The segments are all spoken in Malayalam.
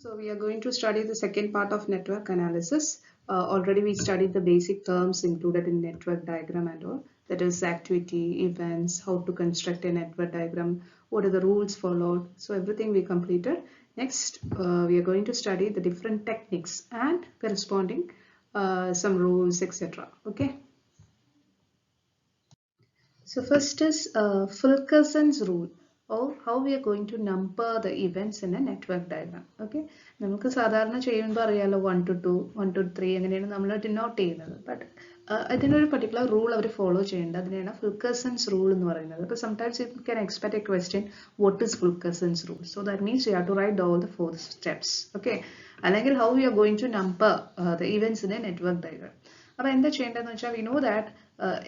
So we are going to study the second part of network analysis. Already we studied the basic terms included in network diagram and all. That is activity, events, how to construct a network diagram, what are the rules followed. So everything we completed. Next, we are going to study the different techniques and corresponding some rules, etc. Okay. So first is Fulkerson's rule, or how we are going to number the events in a network diagram. Okay, നമുക്ക് സാധാരണ ചെയ്യുമ്പോൾ അറിയാലോ 1 to 2, 1 to 3 അങ്ങനെയാണ് നമ്മൾ ഡിനോട്ട് ചെയ്യുന്നത്. ബട്ട് അതിനൊരു പർട്ടിക്കുലർ റൂൾ അവർ ഫോളോ ചെയ്യേണ്ടത്. അതിനെയാണ് Fulkerson's rule എന്ന് പറയുന്നത്. അപ്പോൾ sometimes you can expect a question, what is Fulkerson's rule? So that means you have to write all the 4 steps. Okay, അല്ലെങ്കിൽ how we are going to number the events in a network diagram. അപ്പോൾ എന്താ ചെയ്യേണ്ടതെന്ന് വെച്ചാൽ we know that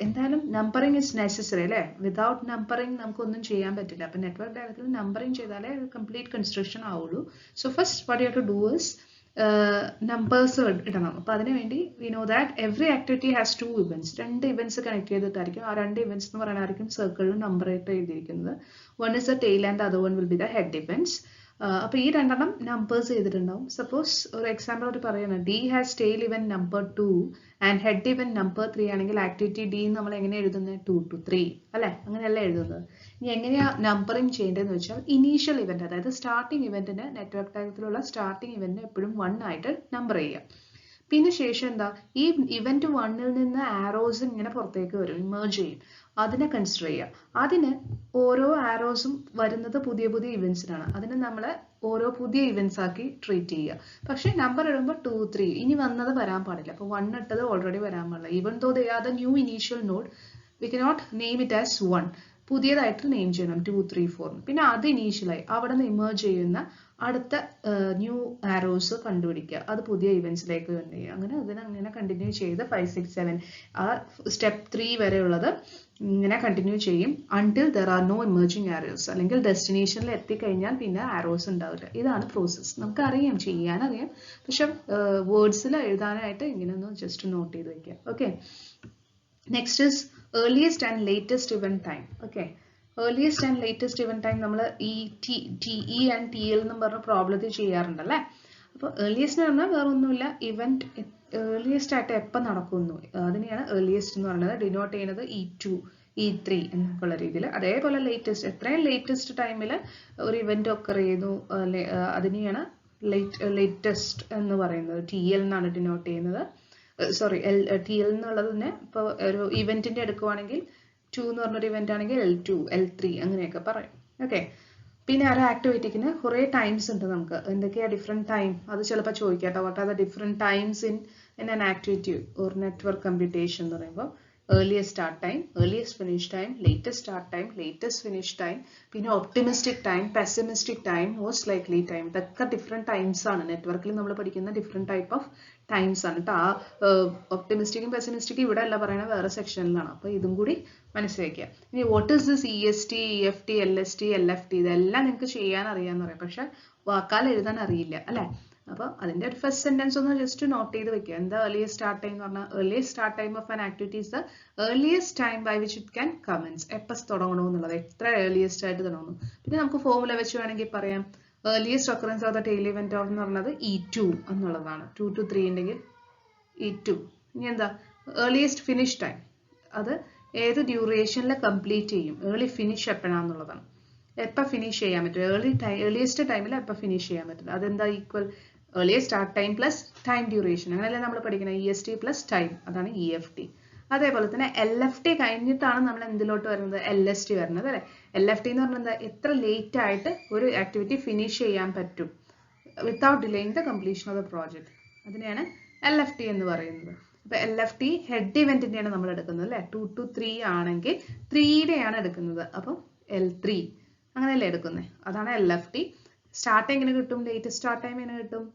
എന്തായാലും നമ്പറിങ് ഇസ് നെസസറി അല്ലേ. വിതൗട്ട് നമ്പറിങ് നമുക്കൊന്നും ചെയ്യാൻ പറ്റില്ല. അപ്പം നെറ്റ്വർക്ക് ഡയഗ്രത്തിൽ നമ്പറിങ് ചെയ്താലേ കംപ്ലീറ്റ് കൺസ്ട്രക്ഷൻ ആവുള്ളൂ. So first what you have to do is numbers ഇടണം. അപ്പോൾ അതിന് വേണ്ടി we know that every activity has 2 events. 2 events connect ചെയ്തിട്ടായിരിക്കും. ആ 2 ഇവൻറ്റ്സ് എന്ന് പറയാനായിരിക്കും സർക്കിളിൽ നമ്പർ ആയിട്ട് എഴുതിയിരിക്കുന്നത്. One is the tail and other one will be the head events. അപ്പോൾ ഈ രണ്ടെണ്ണം നമ്പേഴ്സ് ചെയ്തിട്ടുണ്ടാവും. സപ്പോസ് ഒരു എക്സാമ്പിൾ ആയിട്ട് പറയുന്നത് D has tail event number 2 and head event number 3 ആണെങ്കിൽ ആക്ടിവിറ്റി ഡി നമ്മൾ എങ്ങനെ എഴുതുന്നത് 2 to 3 അല്ലെ, അങ്ങനെയല്ല എഴുതുന്നത്. ഇനി എങ്ങനെയാ നമ്പറിങ് ചെയ്യേണ്ടതെന്ന് വെച്ചാൽ ഇനീഷ്യൽ ഇവന്റ്, അതായത് സ്റ്റാർട്ടിംഗ് ഇവന്റിന് നെറ്റ്വർക്ക് ഡയഗ്രത്തിലുള്ള സ്റ്റാർട്ടിംഗ് ഇവന്റിന് എപ്പോഴും 1 ആയിട്ട് നമ്പർ ചെയ്യുക. പിന്നെ ശേഷം എന്താ, ഈ ഇവന്റ് 1ൽ നിന്ന് ആരോസ് ഇങ്ങനെ പുറത്തേക്ക് വരും, ഇമേർജ് ചെയ്യും. അതിനെ കൺസിഡർ ചെയ്യുക. അതിന് ഓരോ ആരോസും വരുന്നത് പുതിയ പുതിയ ഇവന്റ്സിനാണ്. അതിന് നമ്മൾ ഓരോ പുതിയ ഇവന്റ്സ് ആക്കി ട്രീറ്റ് ചെയ്യുക. പക്ഷെ നമ്പർ ഇടുമ്പോൾ 2, 3 ഇനി വന്നത് വരാൻ പാടില്ല. അപ്പോൾ 1 ഇട്ടത് ഓൾറെഡി വരാൻ പാടില്ല. Even though they are the new initial node, we cannot name it as 1. പുതിയതായിട്ട് നെയിം ചെയ്യണം 2, 3, 4. പിന്നെ അത് ഇനീഷ്യലായി അവിടെ നിന്ന് ഇമേർജ് ചെയ്യുന്ന അടുത്ത ന്യൂ ആരോസ് കണ്ടുപിടിക്കുക. അത് പുതിയ ഇവന്റ്സിലേക്ക് കണ്ടു ചെയ്യുക. അങ്ങനെ കണ്ടിന്യൂ ചെയ്ത് 5, 6, 7 ആ സ്റ്റെപ്പ് 3 വരെയുള്ളത് ഇങ്ങനെ കണ്ടിന്യൂ ചെയ്യും until there are no emerging arrows. അല്ലെങ്കിൽ ഡെസ്റ്റിനേഷനിൽ എത്തിക്കഴിഞ്ഞാൽ പിന്നെ ആരോസ് ഉണ്ടാവില്ല. ഇതാണ് പ്രോസസ്സ്. നമുക്കറിയാം, ചെയ്യാനറിയാം, പക്ഷെ വേർഡ്സിൽ എഴുതാനായിട്ട് ഇങ്ങനെ ഒന്ന് ജസ്റ്റ് നോട്ട് ചെയ്ത് വയ്ക്കുക. Okay, next is earliest and latest event time. Okay, earliest and latest event time നമ്മൾ ഈ TE and TL എന്നും പറഞ്ഞ പ്രോബ്ലത്തിൽ ചെയ്യാറുണ്ടല്ലേ. അപ്പോൾ earliest എന്ന് പറഞ്ഞാൽ വേറെ ഒന്നുമില്ല, ഇവന്റ് ഏർലിയസ്റ്റ് ആയിട്ട് എപ്പോൾ നടക്കുന്നു അതിനെയാണ് earliest എന്ന് പറയുന്നത്. ഡിനോട്ട് ചെയ്യുന്നത് E2, E3 എന്നൊക്കെയുള്ള രീതിയിൽ. അതേപോലെ ലേറ്റസ്റ്റ്, എത്രയും ലേറ്റസ്റ്റ് ടൈമിൽ ഒരു ഇവന്റ് ഒക്കെ ചെയ്യുന്നു അതിനെയാണ് ലേറ്റസ്റ്റ് എന്ന് പറയുന്നത്. TL എന്നാണ് ഡിനോട്ട് ചെയ്യുന്നത്. സോറി, TL എന്നുള്ളതിന് ഇപ്പോൾ ഒരു ഇവന്റിന്റെ എടുക്കുവാണെങ്കിൽ 2 എന്ന് പറഞ്ഞൊരു ഇവന്റ് ആണെങ്കിൽ L2, L3 അങ്ങനെയൊക്കെ പറയും. ഓക്കെ, പിന്നെ ഒരു ആക്ടിവിറ്റിക്ക് കുറേ ടൈംസ് ഉണ്ട് നമുക്ക്. എന്തൊക്കെയാ ഡിഫറെന്റ് ടൈം, അത് ചിലപ്പോൾ ചോദിക്കാട്ടോ. What are the different times in an activity or network computation എന്ന് പറയുമ്പോൾ earliest start time, earliest finish time, latest start time, latest finish time, പിന്നെ optimistic time, pessimistic time, most likely time. ഇതൊക്കെ ഡിഫറെന്റ് ടൈംസ് ആണ്. നെറ്റ്വർക്കിൽ നമ്മൾ പഠിക്കുന്ന ഡിഫറെന്റ് ടൈപ്പ് ഓഫ് ടൈംസ് ആണ് കേട്ടോ. ആ ഒപ്റ്റിമിസ്റ്റിക്കും പെസിമിസ്റ്റിക്കും ഇവിടെ അല്ല പറയുന്നത്, വേറെ സെക്ഷനിലാണ്. അപ്പോൾ ഇതും കൂടി മനസ്സിലാക്കുക. ഇനി what is this EST, EFT, LST, LFT ഇതെല്ലാം നിങ്ങൾക്ക് ചെയ്യാൻ അറിയാമെന്ന് പറയാം, പക്ഷെ വാക്കാൽ എഴുതാൻ അറിയില്ല അല്ലേ. അപ്പോൾ അതിൻ്റെ ഒരു ഫസ്റ്റ് സെന്റൻസ് ഒന്ന് ജസ്റ്റ് നോട്ട് ചെയ്ത് വെക്കുക. എന്താ earliest start time എന്ന് പറഞ്ഞാൽ earliest start time of an activity is the earliest time by which it can commence. എപ്പോൾ തുടങ്ങണമെന്നുള്ളത്, എത്ര earliest ആയിട്ട് തുടങ്ങുന്നു. പിന്നെ നമുക്ക് ഫോർമുല വെച്ച് വേണമെങ്കിൽ പറയാം earliest occurrence of the tail event എന്ന് പറഞ്ഞത് E2 എന്നുള്ളതാണ്. 2 to 3 ഉണ്ടെങ്കിൽ E2. ഇനി എന്താ earliest finish time, അത് ഏത് ഡ്യൂറേഷനിൽ കംപ്ലീറ്റ് ചെയ്യും, ഏർലി ഫിനിഷ് എപ്പോഴാണെന്നുള്ളതാണ്. എപ്പോൾ ഫിനിഷ് ചെയ്യാൻ പറ്റും, ഏർലിയസ്റ്റ് ടൈമിൽ എപ്പോൾ ഫിനിഷ് ചെയ്യാൻ പറ്റില്ല. അതെന്താ equal earliest start time plus time duration. അങ്ങനെയല്ലേ നമ്മൾ പഠിക്കുന്നത്. EST plus time, അതാണ് EFT. അതേപോലെ തന്നെ LFT കഴിഞ്ഞിട്ടാണ് നമ്മൾ എന്തിലോട്ട് വരുന്നത്, LST വരുന്നത് അല്ലേ. LFT എന്ന് പറഞ്ഞാൽ എന്താ, എത്ര ലേറ്റ് ആയിട്ട് ഒരു ആക്ടിവിറ്റി ഫിനിഷ് ചെയ്യാൻ പറ്റും without delaying the completion of the project, അതിനെയാണ് LFT എന്ന് പറയുന്നത്. അപ്പോൾ LFT ഹെഡ് ഇവന്റിന്റെയാണ് നമ്മൾ എടുക്കുന്നത് അല്ലേ. 2 to 3 ആണെങ്കിൽ 3യുടെയാണ് എടുക്കുന്നത്. അപ്പം L3 അങ്ങനെയല്ലേ എടുക്കുന്നത്, അതാണ് LFT. സ്റ്റാർട്ട് എങ്ങനെ കിട്ടും, ലേറ്റസ്റ്റ് സ്റ്റാർട്ട് ടൈം എങ്ങനെ കിട്ടും,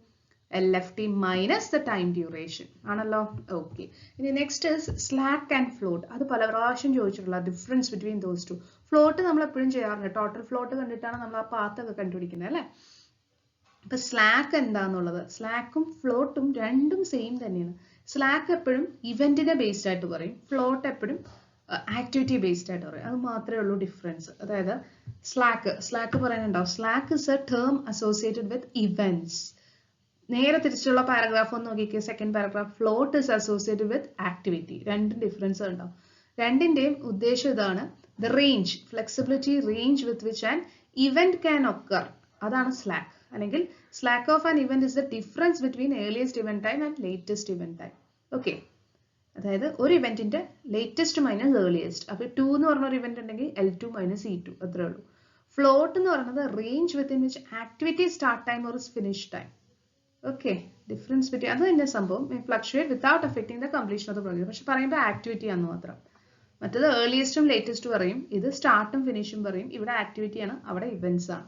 LFT minus the time duration ആണല്ലോ. ഓക്കെ, ഇനി നെക്സ്റ്റ് സ്ലാക്ക് ആൻഡ് ഫ്ലോട്ട്. അത് പല പ്രാവശ്യം ചോദിച്ചിട്ടുള്ള difference between those two. Float നമ്മൾ എപ്പോഴും ചെയ്യാറുണ്ട്, ടോട്ടൽ ഫ്ലോട്ട് കണ്ടിട്ടാണ് നമ്മൾ ആ പാത്തൊക്കെ കണ്ടുപിടിക്കുന്നത് അല്ലേ. അപ്പൊ സ്ലാക്ക് എന്താന്നുള്ളത്, സ്ലാക്കും ഫ്ലോട്ടും രണ്ടും സെയിം തന്നെയാണ്. സ്ലാക്ക് എപ്പോഴും ഇവന്റിനെ ബേസ്ഡ് ആയിട്ട് പറയും, ഫ്ലോട്ട് എപ്പോഴും ആക്ടിവിറ്റി ബേസ്ഡ് ആയിട്ട് പറയും. അത് മാത്രമേ ഉള്ളൂ ഡിഫറൻസ്. അതായത് സ്ലാക്ക് പറയാനുണ്ടാവും, slack is a term associated with events. നേരെ തിരിച്ചുള്ള പാരഗ്രാഫ് ഒന്ന് നോക്കിക്കേ. Second paragraph, float is associated with activity. രണ്ടും ഡിഫറൻസ് ഉണ്ടാവും. രണ്ടിന്റെയും ഉദ്ദേശം ഇതാണ്, the range, flexibility range with which an event can occur. അതാണ് സ്ലാക്ക്. അല്ലെങ്കിൽ slack of an event is the difference between earliest event time and latest event time. Okay, അതായത് ഒരു ഇവന്റിന്റെ ലേറ്റസ്റ്റ് മൈനസ് ഏർലിയസ്റ്റ്. അപ്പൊ 2 എന്ന് പറഞ്ഞ ഒരു ഇവന്റ് ഉണ്ടെങ്കിൽ L2 മൈനസ് E2, അത്രേ ഉള്ളൂ. ഫ്ലോട്ട് എന്ന് പറയുന്നത് range within which activity start time or finish time. Okay, difference between അത് തന്നെ സംഭവം. Fluctuate without affecting the completion of the project. പക്ഷെ പറയുമ്പോൾ ആക്ടിവിറ്റി ആണെന്ന് മാത്രം. മറ്റത് ഏർലിയസ്റ്റും ലേറ്റസ്റ്റും പറയും, ഇത് സ്റ്റാർട്ടും ഫിനിഷും പറയും. ഇവിടെ ആക്ടിവിറ്റി ആണ്, അവിടെ ഇവന്റ്സ് ആണ്.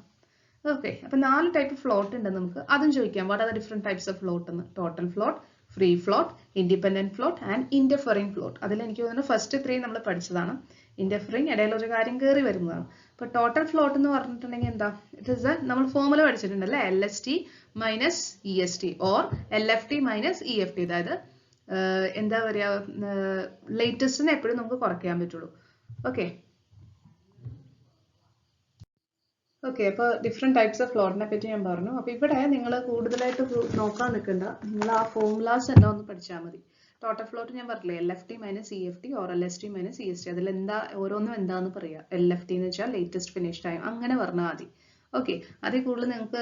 ഓക്കെ, അപ്പൊ 4 ടൈപ്പ് ഫ്ലോട്ട് ഉണ്ട് നമുക്ക്. അതും ചോദിക്കാം, what are the different types of float എന്ന്. Total float, free float, independent float and interfering float. അതിൽ എനിക്ക് തോന്നുന്നു ഫസ്റ്റ് 3 നമ്മൾ പഠിച്ചതാണ്. ഇന്റർഫെറിംഗ് ഇടയിൽ ഒരു കാര്യം കയറി വരുന്നതാണ്. ഇപ്പൊ ടോട്ടൽ ഫ്ലോട്ട് എന്ന് പറഞ്ഞിട്ടുണ്ടെങ്കിൽ എന്താ, ഇറ്റ് ഇസ് നമ്മൾ ഫോർമുല പഠിച്ചിട്ടുണ്ടല്ലേ, LST minus EST or LFT minus EFT. അതായത് എന്താ പറയാ, ലേറ്റസ്റ്റിനെ എപ്പോഴും നമുക്ക് കുറയ്ക്കാൻ പറ്റുള്ളൂ. ഓക്കെ ഓക്കെ, അപ്പോൾ ഡിഫറെന്റ് ടൈപ്സ് ഓഫ് ഫ്ലോട്ടിനെ പറ്റി ഞാൻ പറഞ്ഞു. അപ്പോൾ ഇവിടെ നിങ്ങൾ കൂടുതലായിട്ട് നോക്കാൻ നിൽക്കണ്ട, നിങ്ങൾ ആ ഫോർമുലാസ് എന്താ ഒന്ന് പഠിച്ചാൽ മതി. ടോട്ടൽ ഫ്ലോട്ട് ഞാൻ പറഞ്ഞില്ലേ, LFT minus EFT or LST minus EST. അതിൽ എന്താ ഓരോന്നും എന്താന്ന് പറയാ. LFT എന്ന് വെച്ചാൽ ലേറ്റസ്റ്റ് ഫിനിഷ് ടൈം, അങ്ങനെ പറഞ്ഞാൽ മതി. ഓക്കെ, അതിൽ കൂടുതൽ നിങ്ങൾക്ക്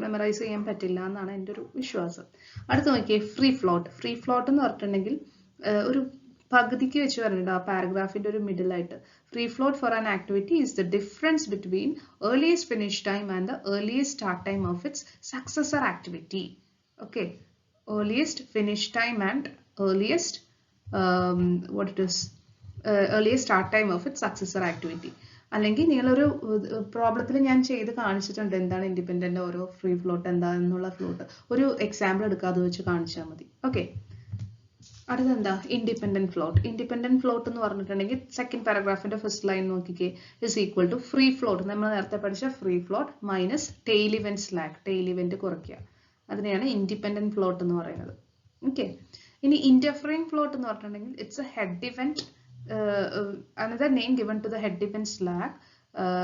മെമ്മറൈസ് ചെയ്യാൻ പറ്റില്ല എന്നാണ് എൻ്റെ ഒരു വിശ്വാസം. അടുത്ത് നോക്കിയേ, ഫ്രീ ഫ്ലോട്ട്. ഫ്രീ ഫ്ലോട്ട് എന്ന് പറഞ്ഞിട്ടുണ്ടെങ്കിൽ ഒരു പകുതിക്ക് വെച്ച് പറഞ്ഞിട്ടുണ്ട് ആ പാരഗ്രാഫിന്റെ ഒരു മിഡിൽ ആയിട്ട്. Free float for an activity is the difference between earliest finish time and the earliest start time of its successor activity. Okay, earliest finish time and earliest earliest start time of its successor activity. അല്ലെങ്കിൽ നിങ്ങളൊരു പ്രോബ്ലത്തിൽ ഞാൻ ചെയ്ത് കാണിച്ചിട്ടുണ്ട് എന്താണ് ഇൻഡിപെൻഡന്റ് ഓരോ ഫ്രീ ഫ്ലോട്ട് എന്താണെന്നുള്ള ഫ്ലോട്ട്. ഒരു എക്സാമ്പിൾ എടുക്കാതെ വെച്ച് കാണിച്ചാൽ മതി. ഓക്കെ, അടുത്തെന്താ, ഇൻഡിപെൻഡന്റ് ഫ്ലോട്ട്. ഇൻഡിപെൻഡന്റ് ഫ്ലോട്ട് എന്ന് പറഞ്ഞിട്ടുണ്ടെങ്കിൽ സെക്കൻഡ് പാരഗ്രാഫിന്റെ ഫസ്റ്റ് ലൈൻ നോക്കിക്കേ, is equal to free float. നമ്മൾ നേരത്തെ പഠിച്ച free float minus tail event slack. Tail event കുറയ്ക്കുക, അതിനെയാണ് ഇൻഡിപെൻഡന്റ് ഫ്ലോട്ട് എന്ന് പറയുന്നത്. ഓക്കെ, ഇനി ഇന്റർഫെറിംഗ് ഫ്ലോട്ട് എന്ന് പറഞ്ഞിട്ടുണ്ടെങ്കിൽ it's A head event, another name given to the head event slack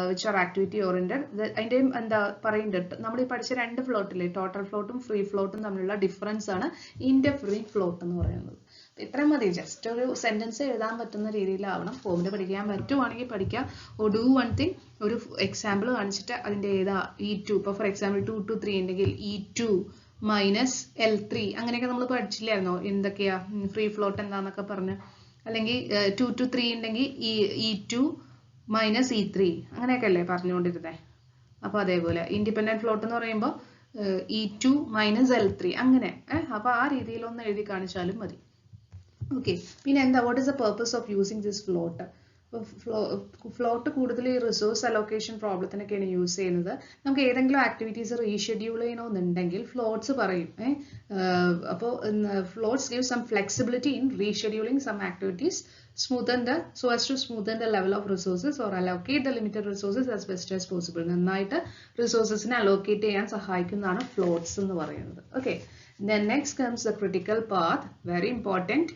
which are activity oriented. അതിന്റെ എന്താ പറയുന്നുണ്ട്, നമ്മൾ ഈ പഠിച്ച 2 ഫ്ലോട്ടില്ലേ, ടോട്ടൽ ഫ്ലോട്ടും ഫ്രീ ഫ്ലോട്ടും തമ്മിലുള്ള ഡിഫറൻസ് ആണ് ഇന്റർഫെറിംഗ് ഫ്ലോട്ട് എന്ന് പറയുന്നത്. ഇത്രയും മതി, ജസ്റ്റ് ഒരു സെന്റൻസ് എഴുതാൻ പറ്റുന്ന രീതിയിലാവണം. ഫോമിൽ പഠിക്കാൻ പറ്റുവാണെങ്കിൽ പഠിക്കാം. ഡു വൺ തിങ്, ഒരു എക്സാമ്പിൾ കാണിച്ചിട്ട് അതിന്റെ ഏതാ E2, ഇപ്പൊ ഫോർ എക്സാമ്പിൾ 2 to 3 ഉണ്ടെങ്കിൽ E2 മൈനസ് L3 അങ്ങനെയൊക്കെ നമ്മൾ പഠിച്ചില്ലായിരുന്നോ, എന്തൊക്കെയാ ഫ്രീ ഫ്ലോട്ട് എന്താന്നൊക്കെ പറഞ്ഞ്. അല്ലെങ്കിൽ 2 to 3 ഉണ്ടെങ്കിൽ E2 മൈനസ് E3 അങ്ങനെയൊക്കെ അല്ലേ പറഞ്ഞുകൊണ്ടിരുന്നത്. അപ്പോൾ അതേപോലെ ഇൻഡിപെൻഡന്റ് ഫ്ലോട്ട് എന്ന് പറയുമ്പോൾ E2 മൈനസ് L3 അങ്ങനെ. അപ്പോൾ ആ രീതിയിൽ ഒന്ന് എഴുതി കാണിച്ചാലും മതി. ഓക്കെ, പിന്നെ എന്താ, what is the purpose of using this float? Float കൂടുതൽ ഈ റിസോഴ്സ് അലോക്കേഷൻ പ്രോബ്ലത്തിനൊക്കെയാണ് യൂസ് ചെയ്യുന്നത്. നമുക്ക് ഏതെങ്കിലും ആക്ടിവിറ്റീസ് റീഷെഡ്യൂൾ ചെയ്യണമെന്നുണ്ടെങ്കിൽ ഫ്ലോട്ട്സ് പറയും. അപ്പോൾ floats give some flexibility in rescheduling some activities so as to smoothen the level of resources or allocate the limited resources as best as possible. നന്നായിട്ട് റിസോഴ്സസിനെ അലോക്കേറ്റ് ചെയ്യാൻ സഹായിക്കുന്നതാണ് ഫ്ലോട്ട്സ് എന്ന് പറയുന്നത്. Okay, then next comes the critical path, very important.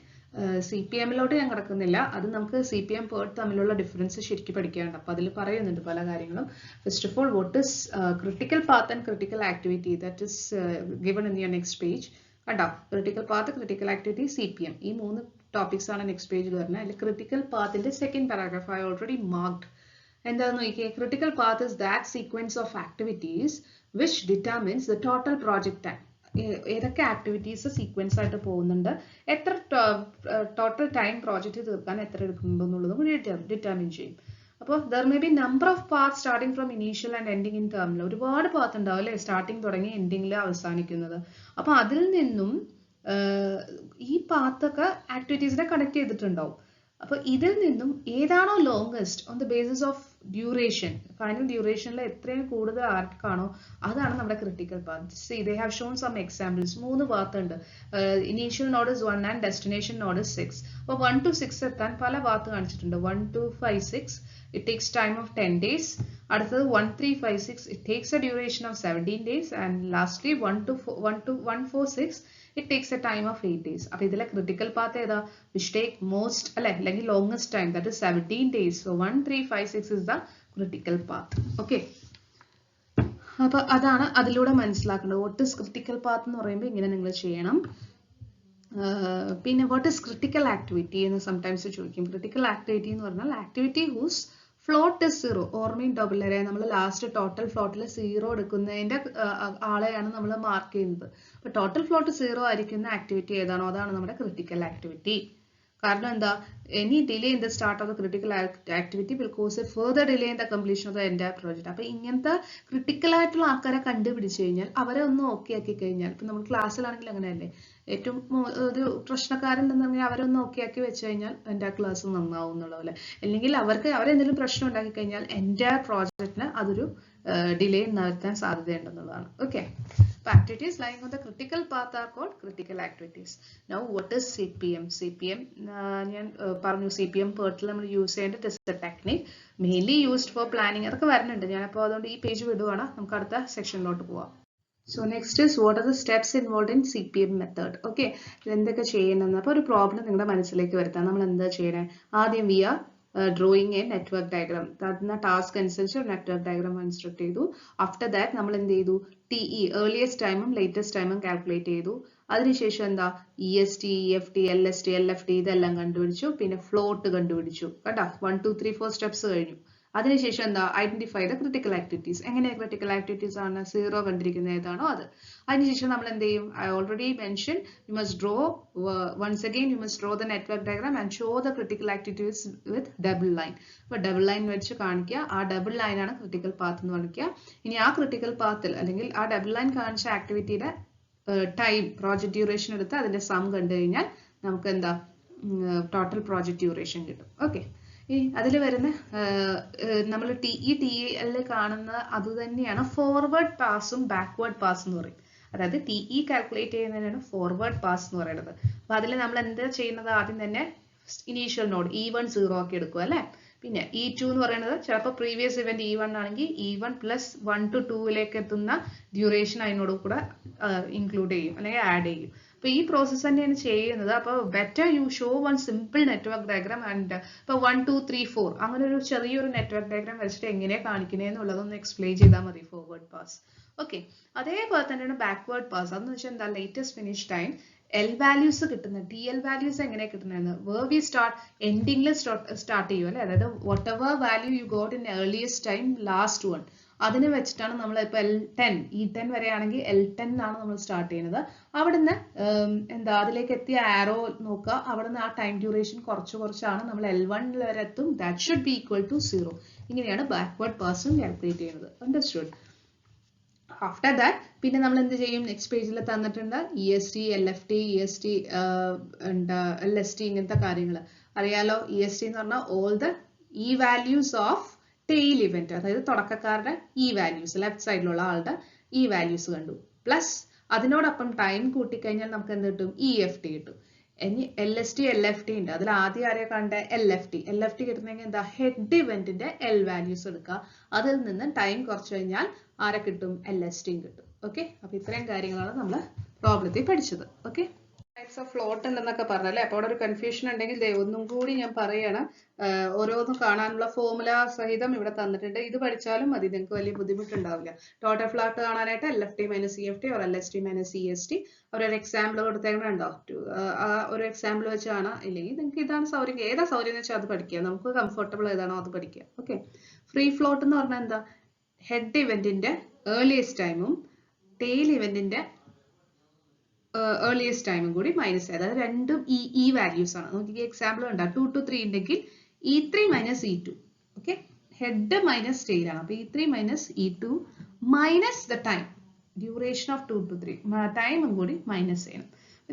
CPM-ലോട്ട് ഞാൻ കിടക്കുന്നില്ല, അത് നമുക്ക് CPM PERT തമ്മിലുള്ള ഡിഫറൻസ് ശരിക്കും പഠിക്കാനുണ്ട്. അപ്പോൾ അതിൽ പറയുന്നുണ്ട് പല കാര്യങ്ങളും. First of all, what is critical path and critical activity, that is given in your next page. കണ്ടോ, critical path, critical activity, CPM, ഈ 3 ടോപ്പിക്സ് ആണ് നെക്സ്റ്റ് പേജിൽ വരുന്നത്. അതിൽ ക്രിട്ടിക്കൽ പാത്തിന്റെ second paragraph I already marked. എന്താണെന്ന് നോക്കിയേ, critical path is that sequence of activities which determines the total project time. ഏതൊക്കെ ആക്ടിവിറ്റീസ് സീക്വൻസ് ആയിട്ട് പോകുന്നുണ്ട്, എത്ര ടോട്ടൽ ടൈം പ്രോജക്റ്റ് തീർക്കാൻ എത്ര എടുക്കുന്നുണ്ടെന്നുള്ളതും ഡിറ്റർമിൻ ചെയ്യും. അപ്പോൾ there may be number of path starting from initial and ending in ടേമിൽ. ഒരുപാട് പാത്ത് ഉണ്ടാവും അല്ലേ, സ്റ്റാർട്ടിങ് തുടങ്ങി എൻഡിങ്ങിൽ അവസാനിക്കുന്നത്. അപ്പോൾ അതിൽ നിന്നും ഈ പാത്തൊക്കെ ആക്ടിവിറ്റീസിനെ കണക്ട് ചെയ്തിട്ടുണ്ടാവും. അപ്പോൾ ഇതിൽ നിന്നും ഏതാണോ longest on the basis of duration, final ഡ്യൂറേഷനിൽ എത്രയും കൂടുതൽ ആർക്കാണോ അതാണ് നമ്മുടെ critical path. See they have shown some examples. 3 path ഉണ്ട്. Initial node is 1 and destination node is 6. അപ്പോൾ 1 to 6 എത്താൻ പല പാത്ത് കാണിച്ചിട്ടുണ്ട്. 1 to 5, 6 it takes time of 10 days. അടുത്തത് 1, 3, 5, 6 it takes a duration of 17 days. And lastly 1 to 1, 4, 6 it takes a time of 8 days. അപ്പോൾ ഇതിലെ ക്രിട്ടിക്കൽ പാത്ത് ഏതാ, which take most അല്ലെങ്കിൽ longest time, that is 17 days. So 1, 3, 5, 6 is the critical path. Okay, അപ്പോൾ അതാണ് അതിലൂടെ മനസ്സിലാക്കേണ്ടത്. വാട്ട് ഈസ് ക്രിട്ടിക്കൽ പാത്ത് എന്ന് പറയുമ്പോൾ ഇങ്ങനെ നിങ്ങൾ ചെയ്യണം. പിന്നെ വാട്ട് ഈസ് ക്രിട്ടിക്കൽ ആക്ടിവിറ്റി എന്ന് സംടൈംസ് ചോദിക്കും. ക്രിട്ടിക്കൽ ആക്ടിവിറ്റി എന്ന് പറഞ്ഞാൽ activity whose float is zero. ഓർമ്മയും ഡബിൾ അറേ നമ്മൾ ലാസ്റ്റ് ടോട്ടൽ ഫ്ലോട്ടിൽ സീറോ എടുക്കുന്നതിന്റെ ആളെയാണ് നമ്മൾ മാർക്ക് ചെയ്യുന്നത്. അപ്പൊ ടോട്ടൽ ഫ്ലോട്ട് സീറോ ആയിരിക്കുന്ന ആക്ടിവിറ്റി ഏതാണോ അതാണ് നമ്മുടെ ക്രിട്ടിക്കൽ ആക്ടിവിറ്റി. കാരണം എന്താ, any delay in the start of the critical activity will cause a further delay in the completion of the entire project. അപ്പൊ ഇങ്ങനത്തെ ക്രിട്ടിക്കൽ ആയിട്ടുള്ള ആൾക്കാരെ കണ്ടുപിടിച്ച് കഴിഞ്ഞാൽ അവരെ ഒന്ന് ഓക്കെ ആക്കി കഴിഞ്ഞാൽ, ഇപ്പൊ നമ്മൾ ക്ലാസ്സിലാണെങ്കിൽ അങ്ങനെയല്ലേ, ഏറ്റവും ഒരു പ്രശ്നക്കാരുണ്ടെന്നുണ്ടെങ്കിൽ അവരെ ഒന്ന് ഓക്കെ ആക്കി വെച്ച് കഴിഞ്ഞാൽ എൻ്റെ ക്ലാസ് നന്നാവും എന്നുള്ള പോലെ. അല്ലെങ്കിൽ അവരെന്തെങ്കിലും പ്രശ്നം ഉണ്ടാക്കി കഴിഞ്ഞാൽ എൻറ്റയർ പ്രോജക്റ്റിന് അതൊരു ഡിലേ വരുത്താൻ സാധ്യതയുണ്ടെന്നുള്ളതാണ്. Okay, activities lying on the critical path are called critical activities. Now what is CPM? CPM ഞാൻ പറഞ്ഞു, CPM PERT നമ്മൾ യൂസ് ചെയ്യേണ്ട is a technique mainly used for planning. അതൊക്കെ വരുന്നുണ്ട്, ഞാനപ്പോൾ അതുകൊണ്ട് ഈ പേജ് വിടുവാണ്, നമുക്ക് അടുത്ത സെക്ഷനിലോട്ട് പോവാം. So next is what are the steps involved in CPM method. Okay, എന്തൊക്കെ ചെയ്യണമെന്ന്. അപ്പോൾ ഒരു പ്രോബ്ലം നിങ്ങളുടെ മനസ്സിലേക്ക് വരുത്താം. നമ്മൾ എന്താ ചെയ്യണേ, ആദ്യം we are drawing a network diagram. അതിന് ടാസ്ക് അനുസരിച്ച് ഒരു നെറ്റ്വർക്ക് ഡയഗ്രാം കൺസ്ട്രക്ട് ചെയ്തു. ആഫ്റ്റർ ദാറ്റ് നമ്മൾ എന്ത് ചെയ്തു, TE ഏർലിയസ്റ്റ് ടൈമും ലേറ്റസ്റ്റ് ടൈമും കാൽക്കുലേറ്റ് ചെയ്തു. അതിനുശേഷം എന്താ EST, EFT, LST, LFT ഇതെല്ലാം കണ്ടുപിടിച്ചു. പിന്നെ ഫ്ലോട്ട് കണ്ടുപിടിച്ചു. കേട്ടോ, 1 2 3 4 സ്റ്റെപ്സ് കഴിഞ്ഞു. അതിനുശേഷം എന്താ, ഐഡന്റിഫൈ ദ ക്രിട്ടിക്കൽ ആക്ടിവിറ്റീസ്. എങ്ങനെയാണ് ക്രിട്ടിക്കൽ ആക്ടിവിറ്റീസ് ആണ്, സീറോ കണ്ടിരിക്കുന്ന ഏതാണോ അത്. അതിനുശേഷം നമ്മൾ എന്ത് ചെയ്യും, I already mention you must draw once again you must draw the network diagram and show the critical activities with double line. അപ്പോൾ ഡബിൾ ലൈൻ വെച്ച് കാണിക്കുക, ആ ഡബിൾ ലൈനാണ് ക്രിട്ടിക്കൽ പാത്ത് എന്ന് കാണിക്കുക. ഇനി ആ ക്രിട്ടിക്കൽ പാത്തിൽ അല്ലെങ്കിൽ ആ ഡബിൾ ലൈൻ കാണിച്ച ആക്ടിവിറ്റിയുടെ ടൈം പ്രോജക്റ്റ് ഡ്യൂറേഷൻ എടുത്ത് അതിന്റെ സം കണ്ടു കഴിഞ്ഞാൽ നമുക്ക് എന്താ ടോട്ടൽ പ്രോജക്റ്റ് ഡ്യൂറേഷൻ കിട്ടും. ഓക്കെ, അതിൽ വരുന്ന നമ്മൾ TEL കാണുന്ന അത് തന്നെയാണ് ഫോർവേഡ് പാസും ബാക്ക്വേർഡ് പാസ് എന്ന് പറയും. അതായത് TE കാൽക്കുലേറ്റ് ചെയ്യുന്നതിനാണ് ഫോർവേഡ് പാസ് എന്ന് പറയുന്നത്. അപ്പൊ അതിൽ നമ്മൾ എന്താ ചെയ്യുന്നത്, ആദ്യം തന്നെ ഇനീഷ്യൽ നോഡ് E1 സീറോ ആക്കി എടുക്കുക അല്ലെ. പിന്നെ E2 എന്ന് പറയുന്നത് ചിലപ്പോൾ പ്രീവിയസ് ഇവന്റ് E1 ആണെങ്കിൽ E1 പ്ലസ് 1 to 2 എത്തുന്ന ഡ്യൂറേഷൻ അതിനോട് കൂടെ ഇൻക്ലൂഡ് ചെയ്യും അല്ലെങ്കിൽ ആഡ് ചെയ്യും. അപ്പൊ ഈ പ്രോസസ് തന്നെയാണ് ചെയ്യുന്നത്. അപ്പോൾ better U show one simple network diagram and ഇപ്പൊ 1 2 3 4 അങ്ങനെ ഒരു ചെറിയൊരു നെറ്റ്വർക്ക് ഡയഗ്രാം വെച്ചിട്ട് എങ്ങനെയാണ് കാണിക്കണേ എന്നുള്ളതൊന്ന് എക്സ്പ്ലെയിൻ ചെയ്താൽ മതി. Forward pass. ഓക്കെ, അതേപോലെ തന്നെയാണ് ബാക്ക്വേർഡ് പാസ്. അതെന്ന് വെച്ചാൽ എന്താ, latest finish time L values കിട്ടുന്നത്. TL വാല്യൂസ് എങ്ങനെ കിട്ടുന്നത്, വേർ വി സ്റ്റാർട്ട് എൻഡിംഗിൽ സ്റ്റാർട്ട് ചെയ്യും അല്ലെ. അതായത് what ever value you got in earliest time last one അതിനെ വെച്ചിട്ടാണ് നമ്മൾ ഇപ്പോൾ L10 E10 വരെയാണെങ്കിൽ L10 ആണ് നമ്മൾ സ്റ്റാർട്ട് ചെയ്യുന്നത്. അവിടുന്ന് എന്താ അതിലേക്ക് എത്തിയ ആരോ നോക്കുക, അവിടുന്ന് ആ ടൈം ഡ്യൂറേഷൻ കുറച്ചാണ് നമ്മൾ L1 വരെ എത്തും. That should be equal to 0. ഇങ്ങനെയാണ് ബാക്ക്വേർഡ് പാസും കാൽക്കുലേറ്റ് ചെയ്യുന്നത്. അണ്ടർസ്റ്റുഡ്? ആഫ്റ്റർ ദാറ്റ് പിന്നെ നമ്മൾ എന്ത് ചെയ്യും, നെക്സ്റ്റ് പേജിൽ തന്നിട്ടുണ്ട് EST, LFT, EST, LST ഇങ്ങനത്തെ കാര്യങ്ങൾ അറിയാലോ. EST എന്ന് പറഞ്ഞാൽ all the E values of tail event, അതായത് തുടക്കക്കാരുടെ E വാല്യൂസ്, ലെഫ്റ്റ് സൈഡിലുള്ള ആളുടെ E വാല്യൂസ് കണ്ടു. പ്ലസ് അതിനോടൊപ്പം ടൈം കൂട്ടിക്കഴിഞ്ഞാൽ നമുക്ക് എന്ത് കിട്ടും, EFT കിട്ടും. ഇനി LST, LFT ഉണ്ട്. അതിൽ ആദ്യം ആരെയാ കണ്ട LFT കിട്ടുന്നെങ്കിൽ എന്താ, ഹെഡ് ഇവന്റിന്റെ L വാല്യൂസ് എടുക്കുക. അതിൽ നിന്ന് ടൈം കുറച്ച് കഴിഞ്ഞാൽ ആരെ കിട്ടും, LST കിട്ടും. ഓക്കെ, അപ്പൊ ഇത്രയും കാര്യങ്ങളാണ് നമ്മൾ പ്രോബ്ലത്തിൽ പഠിച്ചത്. ഓക്കെ, ടൈപ്സ് ഓഫ് ഫ്ലോട്ട് ഉണ്ടെന്നൊക്കെ പറഞ്ഞല്ലേ. അപ്പോൾ അവിടെ ഒരു കൺഫ്യൂഷൻ ഉണ്ടെങ്കിൽ ഒന്നും കൂടി ഞാൻ പറയാണ്. ഓരോന്നും കാണാനുള്ള ഫോർമുല സഹിതം ഇവിടെ തന്നിട്ടുണ്ട്. ഇത് പഠിച്ചാലും മതി, നിങ്ങൾക്ക് വലിയ ബുദ്ധിമുട്ടുണ്ടാവില്ല. ടോട്ടൽ ഫ്ലോട്ട് കാണാനായിട്ട് LFT minus EFT or LST minus EST അവരൊരു എക്സാമ്പിൾ കൊടുത്തേക്കണുണ്ടോ, ഒരു എക്സാമ്പിൾ വെച്ച് കാണാം. ഇല്ലെങ്കിൽ നിങ്ങൾക്ക് ഇതാണ് സൗകര്യം, ഏതാ സൗകര്യം എന്ന് വെച്ചാൽ അത് പഠിക്കുക, നമുക്ക് കംഫർട്ടബിൾ ഏതാണോ അത് പഠിക്കുക. ഓക്കെ, ഫ്രീ ഫ്ലോട്ട് എന്ന് പറഞ്ഞാൽ എന്താ, ഹെഡ് ഇവന്റിന്റെ ഏർലിയസ്റ്റ് ടൈമും ടെയിൽ ഇവന്റിന്റെ ഏർലിയസ്റ്റ് ടൈമും കൂടി മൈനസ് ചെയ്ത്, അതായത് രണ്ടും E വാല്യൂസ് ആണ്. നമുക്ക് എക്സാമ്പിൾ ഉണ്ടാവും. 2 to 3 ഉണ്ടെങ്കിൽ E3 minus E2. Okay, head minus tail ആണ്. അപ്പൊ E3 minus E2 minus the time duration of 2 to 3 ടൈമും കൂടി മൈനസ് ചെയ്യണം.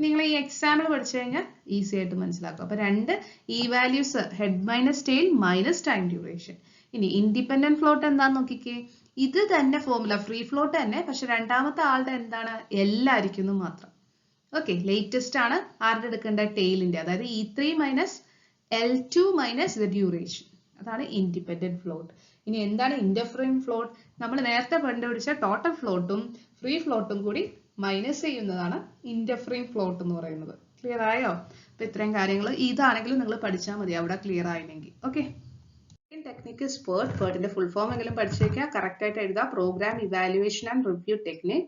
നിങ്ങൾ ഈ എക്സാമ്പിൾ പഠിച്ചു കഴിഞ്ഞാൽ ഈസി ആയിട്ട് മനസ്സിലാക്കും. അപ്പൊ രണ്ട് E values, head minus tail minus time duration. ഇനി ഇൻഡിപെൻഡന്റ് ഫ്ലോട്ട് എന്താന്ന് നോക്കിക്കേ, ഇത് തന്നെ ഫോർമുല, ഫ്രീ ഫ്ലോട്ട് തന്നെ, പക്ഷെ രണ്ടാമത്തെ ആളുടെ എന്താണ്, എല്ലായിരിക്കുന്നു മാത്രം. ഓക്കെ, ലേറ്റസ്റ്റ് ആണ് ആരുടെ എടുക്കേണ്ട, ടെയിലിന്റെ, അതായത് E3 minus L2 minus the duration, അതാണ് ഇൻഡിപെൻഡന്റ് ഫ്ലോട്ട്. ഇനി എന്താണ് ഇന്റർഫെറിംഗ് ഫ്ലോട്ട്, നമ്മൾ നേരത്തെ കണ്ടുപിടിച്ച ടോട്ടൽ ഫ്ലോട്ടും ഫ്രീ ഫ്ലോട്ടും കൂടി മൈനസ് ചെയ്യുന്നതാണ് ഇന്റർഫെറിംഗ് ഫ്ലോട്ട് എന്ന് പറയുന്നത്. ക്ലിയർ ആയോ? അപ്പൊ ഇത്രയും കാര്യങ്ങൾ ഇതാണെങ്കിലും നിങ്ങൾ പഠിച്ചാൽ മതി, അവിടെ ക്ലിയർ ആയില്ലെങ്കിൽ. Okay. technique is PERT. PERT in the full form എങ്കിലും പഠിച്ചേക്കുക. കറക്റ്റ് ആയിട്ട് എഴുതുക. Programme evaluation and review technique.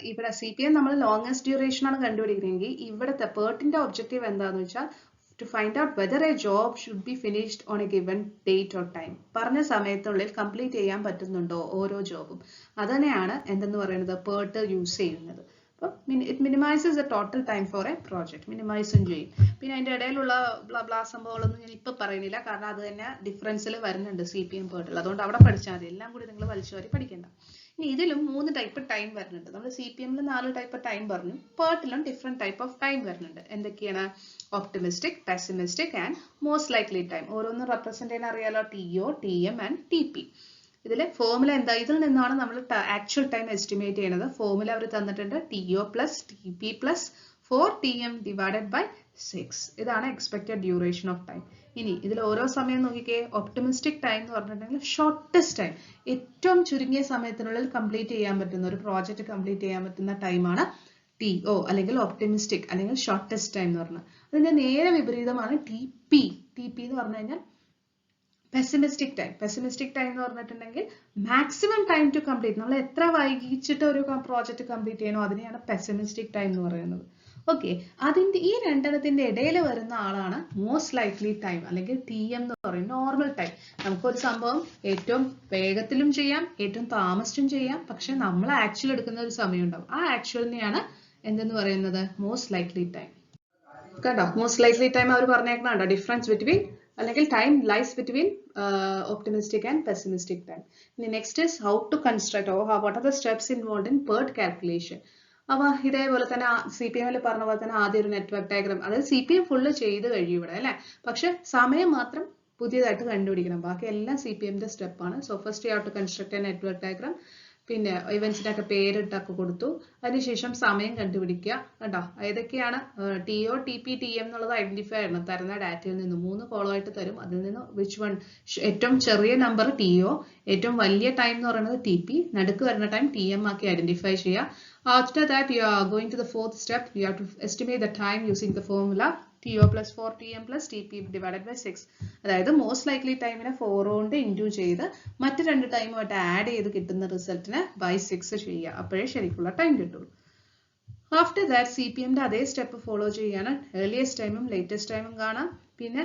ഇവിടെ CPM നമ്മൾ ലോങ്സ്റ്റ് ഡ്യൂറേഷൻ ആണ് കണ്ടുപിടിക്കുന്നതെങ്കിൽ ഇവിടുത്തെ PERTന്റെ ഒബ്ജക്റ്റീവ് എന്താണെന്ന് വെച്ചാൽ to find out whether a job should be finished on a given date or time. പറഞ്ഞ സമയത്തുള്ളിൽ കംപ്ലീറ്റ് ചെയ്യാൻ പറ്റുന്നുണ്ടോ ഓരോ ജോബും. അതന്നെയാണ് എന്തെന്ന് പറയുന്നത് PERT യൂസ് ചെയ്യുന്നത്. It minimizes the total time for a project. മിനിമൈസും ചെയ്യും. പിന്നെ അതിൻ്റെ ഇടയിലുള്ള ബ്ലാ സംഭവങ്ങളൊന്നും ഞാൻ ഇപ്പം പറയുന്നില്ല, കാരണം അത് തന്നെ ഡിഫറൻസിൽ വരുന്നുണ്ട് CPM PERT. അതുകൊണ്ട് അവിടെ പഠിച്ചാൽ മതി, എല്ലാം കൂടി നിങ്ങൾ വലിച്ചു വാരി പഠിക്കേണ്ട. ഇനി ഇതിലും 3 ടൈപ്പ് ടൈം വരുന്നുണ്ട്. നമ്മൾ CPM-ൽ 4 ടൈപ്പ് ടൈം പറഞ്ഞു, PERT-ലും ഡിഫറെന്റ് ടൈപ്പ് ഓഫ് ടൈം വരുന്നുണ്ട്. എന്തൊക്കെയാണ്? Optimistic, pessimistic and most likely time. ഓരോന്നും റെപ്രസെന്റ് ചെയ്യാൻ അറിയാലോ, TO, TM ആൻഡ് TP. ഇതിലെ ഫോർമുല എന്താ? ഇതിൽ നിന്നാണ് നമ്മൾ ആക്ച്വൽ ടൈം എസ്റ്റിമേറ്റ് ചെയ്യുന്നത്. ഫോർമുല അവർ തന്നിട്ടുണ്ട്, TO plus TP plus 4TM divided by 6. ഇതാണ് എക്സ്പെക്റ്റഡ് ഡ്യൂറേഷൻ ഓഫ് ടൈം. ഇനി ഇതിൽ ഓരോ സമയം നോക്കിക്കേ. ഒപ്റ്റിമിസ്റ്റിക് ടൈം എന്ന് പറഞ്ഞിട്ടുണ്ടെങ്കിൽ ഷോർട്ടസ്റ്റ് ടൈം, ഏറ്റവും ചുരുങ്ങിയ സമയത്തിനുള്ളിൽ കംപ്ലീറ്റ് ചെയ്യാൻ പറ്റുന്ന, ഒരു പ്രോജക്റ്റ് കംപ്ലീറ്റ് ചെയ്യാൻ പറ്റുന്ന ടൈമാണ് TO അല്ലെങ്കിൽ ഒപ്റ്റിമിസ്റ്റിക് അല്ലെങ്കിൽ ഷോർട്ടസ്റ്റ് ടൈം എന്ന് പറഞ്ഞാൽ. അതിന്റെ നേരെ വിപരീതമാണ് TP. TP എന്ന് പറഞ്ഞു കഴിഞ്ഞാൽ പെസിമിസ്റ്റിക് ടൈം. പെസിമിസ്റ്റിക് ടൈം എന്ന് പറഞ്ഞിട്ടുണ്ടെങ്കിൽ മാക്സിമം ടൈം ടു കംപ്ലീറ്റ്, നമ്മൾ എത്ര വൈകിച്ചിട്ട് ഒരു പ്രോജക്റ്റ് കംപ്ലീറ്റ് ചെയ്യണോ അതിനെയാണ് പെസിമിസ്റ്റിക് ടൈം എന്ന് പറയുന്നത്. ഓക്കെ, അതിന്റെ ഈ രണ്ടെണ്ണത്തിന്റെ ഇടയിൽ വരുന്ന ആളാണ് മോസ്റ്റ് ലൈക്ലി ടൈം അല്ലെങ്കിൽ TM എന്ന് പറയും, നോർമൽ ടൈം. നമുക്കൊരു സംഭവം ഏറ്റവും വേഗത്തിലും ചെയ്യാം, ഏറ്റവും താമസിച്ചും ചെയ്യാം, പക്ഷെ നമ്മൾ ആക്ച്വൽ എടുക്കുന്ന ഒരു സമയം ഉണ്ടാവും. ആ ആക്ച്വലിനെയാണ് എന്തെന്ന് പറയുന്നത്? Most likely time. കണ്ടോ, മോസ്റ്റ് ലൈക്ലി ടൈം അവർ പറഞ്ഞേക്കണോ ഡിഫറൻസ് ബിറ്റ്വീൻ, അല്ലെങ്കിൽ time lies between optimistic and pessimistic time. The next is how to construct, or what are the steps involved in PERT calculation. അപ്പോൾ ഇതേപോലെ തന്നെ CPM-ൽ പറഞ്ഞ പോലെ തന്നെ ആദ്യം ഒരു നെറ്റ്വർക്ക് ഡയഗ്രാം, അതായത് CPM ഫുള്ള് ചെയ്ത് കഴിയും ഇവിടെ അല്ലേ, പക്ഷെ സമയം മാത്രം പുതിയതായിട്ട് കണ്ടുപിടിക്കണം. ബാക്കി എല്ലാം CPM-ന്റെ സ്റ്റെപ്പാണ്. So first you have to construct a network diagram. പിന്നെ ഇവന്റ്സിനൊക്കെ പേരിട്ടൊക്കെ കൊടുത്തു. അതിനുശേഷം സമയം കണ്ടുപിടിക്കുക. കേട്ടോ, ഏതൊക്കെയാണ് TO, TP, TM എന്നുള്ളത് ഐഡന്റിഫൈ ചെയ്യണം. തരുന്ന ഡാറ്റയിൽ നിന്ന് 3 കോളം ആയിട്ട് തരും. അതിൽ നിന്ന് വിച്ച് വൺ, ഏറ്റവും ചെറിയ നമ്പർ TO, ഏറ്റവും വലിയ ടൈം എന്ന് പറയുന്നത് TP, നടുക്ക് വരുന്ന ടൈം TM ആക്കി ഐഡന്റിഫൈ ചെയ്യുക. After that, you are going to the fourth step. You have to estimate the time using the formula TO plus 4TM plus TP divided by 6. അതായത് മോസ്റ്റ് ലൈക്ലി ടൈമിനെ 4 കൊണ്ട് ഇൻറ്റു ചെയ്ത് മറ്റ് 2 ടൈമുമായിട്ട് ആഡ് ചെയ്ത് കിട്ടുന്ന റിസൾട്ടിനെ ബൈ 6 ചെയ്യുക. അപ്പോഴേ ശരിക്കുള്ള ടൈം കിട്ടുള്ളൂ. ആഫ്റ്റർ ദാറ്റ് CPM-ന്റെ അതേ സ്റ്റെപ്പ് ഫോളോ ചെയ്യാണ്. ഏർലിയസ്റ്റ് ടൈമും ലേറ്റസ്റ്റ് ടൈമും കാണാം. പിന്നെ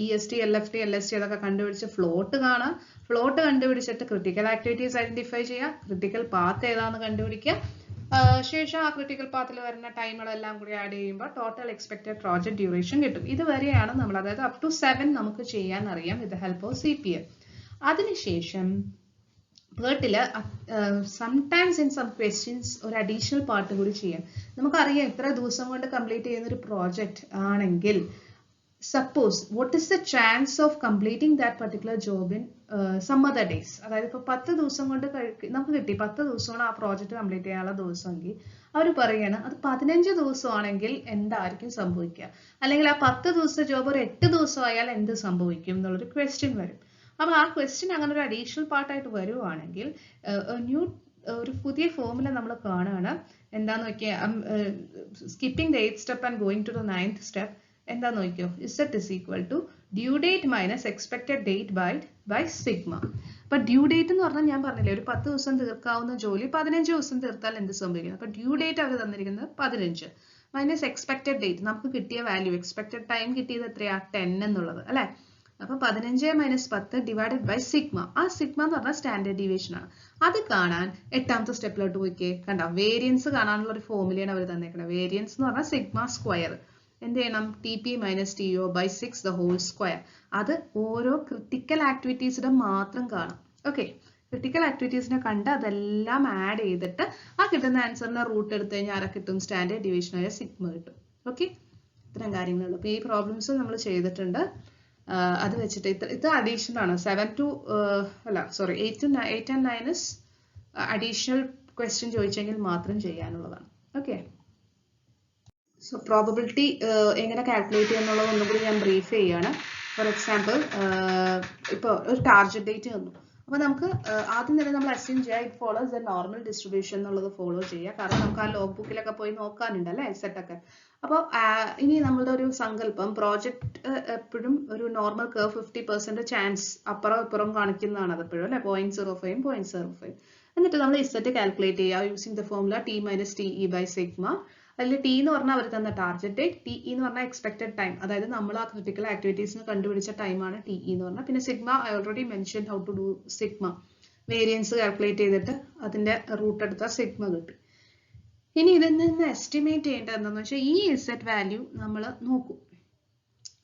EST, LFT, LST അതൊക്കെ കണ്ടുപിടിച്ച് ഫ്ലോട്ട് കാണാം. ഫ്ലോട്ട് കണ്ടുപിടിച്ചിട്ട് ക്രിട്ടിക്കൽ ആക്ടിവിറ്റീസ് ഐഡന്റിഫൈ ചെയ്യുക. ക്രിട്ടിക്കൽ പാത്ത് ഏതാണെന്ന് കണ്ടുപിടിക്കുക. ശേഷം ആ ക്രിട്ടിക്കൽ പാത്തിൽ വരുന്ന ടൈമുകളെല്ലാം കൂടി ആഡ് ചെയ്യുമ്പോൾ ടോട്ടൽ എക്സ്പെക്റ്റഡ് പ്രോജക്റ്റ് ഡ്യൂറേഷൻ കിട്ടും. ഇതുവരെയാണ് നമ്മൾ, അതായത് അപ് ടു 7 നമുക്ക് ചെയ്യാൻ അറിയാം വിത്ത് ഹെൽപ്പ് ഓഫ് CPM. അതിനുശേഷം PERT-ൽ സംടൈംസ് ഇൻ സം ക്വസ്റ്റ്യൻസ് ഒരു അഡീഷണൽ പാർട്ട് കൂടി ചെയ്യാം. നമുക്കറിയാം ഇത്ര ദിവസം കൊണ്ട് കംപ്ലീറ്റ് ചെയ്യുന്ന ഒരു പ്രോജക്റ്റ് ആണെങ്കിൽ, suppose what is the chance of completing that particular job in some other days. അതായത് ഇപ്പോൾ 10 ദിവസം കൊണ്ട് നമുക്ക് കിട്ടി, 10 ദിവസമാണ് ആ പ്രോജക്റ്റ് കംപ്ലീറ്റ് ചെയ്യാനുള്ള ദിവസമെങ്കിൽ അവർ പറയുകയാണ് അത് 15 ദിവസമാണെങ്കിൽ എന്തായിരിക്കും സംഭവിക്കുക, അല്ലെങ്കിൽ ആ 10 ദിവസത്തെ ജോബ് ഒരു 8 ദിവസമായാൽ എന്ത് സംഭവിക്കും എന്നുള്ളൊരു ക്വസ്റ്റ്യൻ വരും. അപ്പോൾ ആ ക്വസ്റ്റ്യൻ അങ്ങനെ ഒരു അഡീഷണൽ പാർട്ടായിട്ട് വരുവാണെങ്കിൽ ഒരു പുതിയ ഫോർമുല നമ്മൾ കാണുകയാണ്. എന്താന്ന് നോക്കിയാൽ skipping the 8th step and going to the 9th step. എന്താ നോക്കിയോ, Z is equal to due date minus expected date by sigma. അപ്പൊ ഡ്യൂ ഡേറ്റ് എന്ന് പറഞ്ഞാൽ ഞാൻ പറഞ്ഞില്ലേ, ഒരു 10 ദിവസം തീർക്കാവുന്ന ജോലി 15 ദിവസം തീർത്താൽ എന്ത് സംഭവിക്കും. അപ്പൊ ഡ്യൂ ഡേറ്റ് അവർ തന്നിരിക്കുന്നത് 15 മൈനസ് എക്സ്പെക്റ്റഡ് ഡേറ്റ്, നമുക്ക് കിട്ടിയ വാല്യൂ, എക്സ്പെക്റ്റഡ് ടൈം കിട്ടിയത് എത്രയാ, 10 എന്നുള്ളത് അല്ലെ. അപ്പൊ 15 മൈനസ് 10 ഡിവൈഡഡ് ബൈ സിഗ്മ. ആ സിഗ്മ എന്ന് പറഞ്ഞാൽ സ്റ്റാൻഡേർഡ് ഡീവിയേഷൻ ആണ്. അത് കാണാൻ 8ാമത്തെ സ്റ്റെപ്പിലോട്ട് പോയിക്കേ. കണ്ടോ, വേരിയൻസ് കാണാനുള്ള ഒരു ഫോർമുലയാണ് അവർ തന്നേക്കുന്നത്. വേരിയൻസ് എന്ന് പറഞ്ഞാൽ സിഗ്മ സ്ക്വയർ. എന്ത് ചെയ്യണം, TP minus TO by 6 the whole square. അത് ഓരോ ക്രിട്ടിക്കൽ ആക്ടിവിറ്റീസിന്റെ മാത്രം കാണാം. ഓക്കെ, ക്രിട്ടിക്കൽ ആക്ടിവിറ്റീസിനെ കണ്ട് അതെല്ലാം ആഡ് ചെയ്തിട്ട് ആ കിട്ടുന്ന ആൻസറിനെ റൂട്ട് എടുത്തു കഴിഞ്ഞാൽ ആരെ കിട്ടും, സ്റ്റാൻഡേർഡ് ഡീവിയേഷൻ ആയ സിഗ്മ കിട്ടും. ഓക്കെ, ഇത്തരം കാര്യങ്ങളുള്ളൂ. അപ്പോൾ ഈ പ്രോബ്ലംസ് നമ്മൾ ചെയ്തിട്ടുണ്ട്. അത് വെച്ചിട്ട് ഇത് അഡീഷണൽ ആണ്. 8 and 9 അഡീഷണൽ ക്വസ്റ്റ്യൻ ചോദിച്ചെങ്കിൽ മാത്രം ചെയ്യാനുള്ളതാണ്. ഓക്കെ, സോ പ്രോബബിലിറ്റി എങ്ങനെ കാൽക്കുലേറ്റ് ചെയ്യാന്നുള്ളത് ഒന്നും കൂടി ഞാൻ ബ്രീഫ് ചെയ്യാണ്. ഫോർ എക്സാമ്പിൾ, ഇപ്പോൾ ഒരു ടാർഗറ്റ് ഡേറ്റ് തന്നു. അപ്പോൾ നമുക്ക് ആദ്യം തന്നെ നമ്മൾ അസ്യൂം ചെയ്യുക it follows the normal distribution എന്നുള്ളത് ഫോളോ ചെയ്യുക. കാരണം നമുക്ക് ആ ലോഗ് ബുക്കിലൊക്കെ പോയി നോക്കാനുണ്ട് അല്ലേ സെറ്റൊക്കെ. അപ്പോൾ ഇനി നമ്മളുടെ ഒരു സങ്കല്പം പ്രോജക്റ്റ് എപ്പോഴും ഒരു നോർമൽ കർവ് 50% ചാൻസ് അപ്പുറം ഇപ്പുറം കാണിക്കുന്നതാണ് അത് എപ്പോഴും അല്ലേ 0.05 0.05. എന്നിട്ട് നമ്മൾ ഇസെറ്റ് കാൽക്കുലേറ്റ് ചെയ്യുക using the formula T minus T E by sigma. അതിൽ ടി എന്ന് പറഞ്ഞാൽ അവർ തന്ന ടാർഗറ്റ് ഡേറ്റ്, ടി ഇ എന്ന് പറഞ്ഞാൽ എക്സ്പെക്ടഡ് ടൈം, അതായത് നമ്മൾ ആ ക്രിട്ടിക്കൽ ആക്ടിവിറ്റീസിന് കണ്ടുപിടിച്ച ടൈമാണ് ടി ഇ എന്ന് പറഞ്ഞാൽ. പിന്നെ sigma I already mention how to do sigma, variance calculate ചെയ്തിട്ട് അതിന്റെ റൂട്ട് എടുത്താൽ സിഗ്മ കിട്ടി. ഇനി ഇതിൽ നിന്ന് എസ്റ്റിമേറ്റ് ചെയ്യേണ്ടത് എന്താണെന്ന് വെച്ചാൽ ഈ ഇസെറ്റ് വാല്യൂ നമ്മൾ നോക്കും,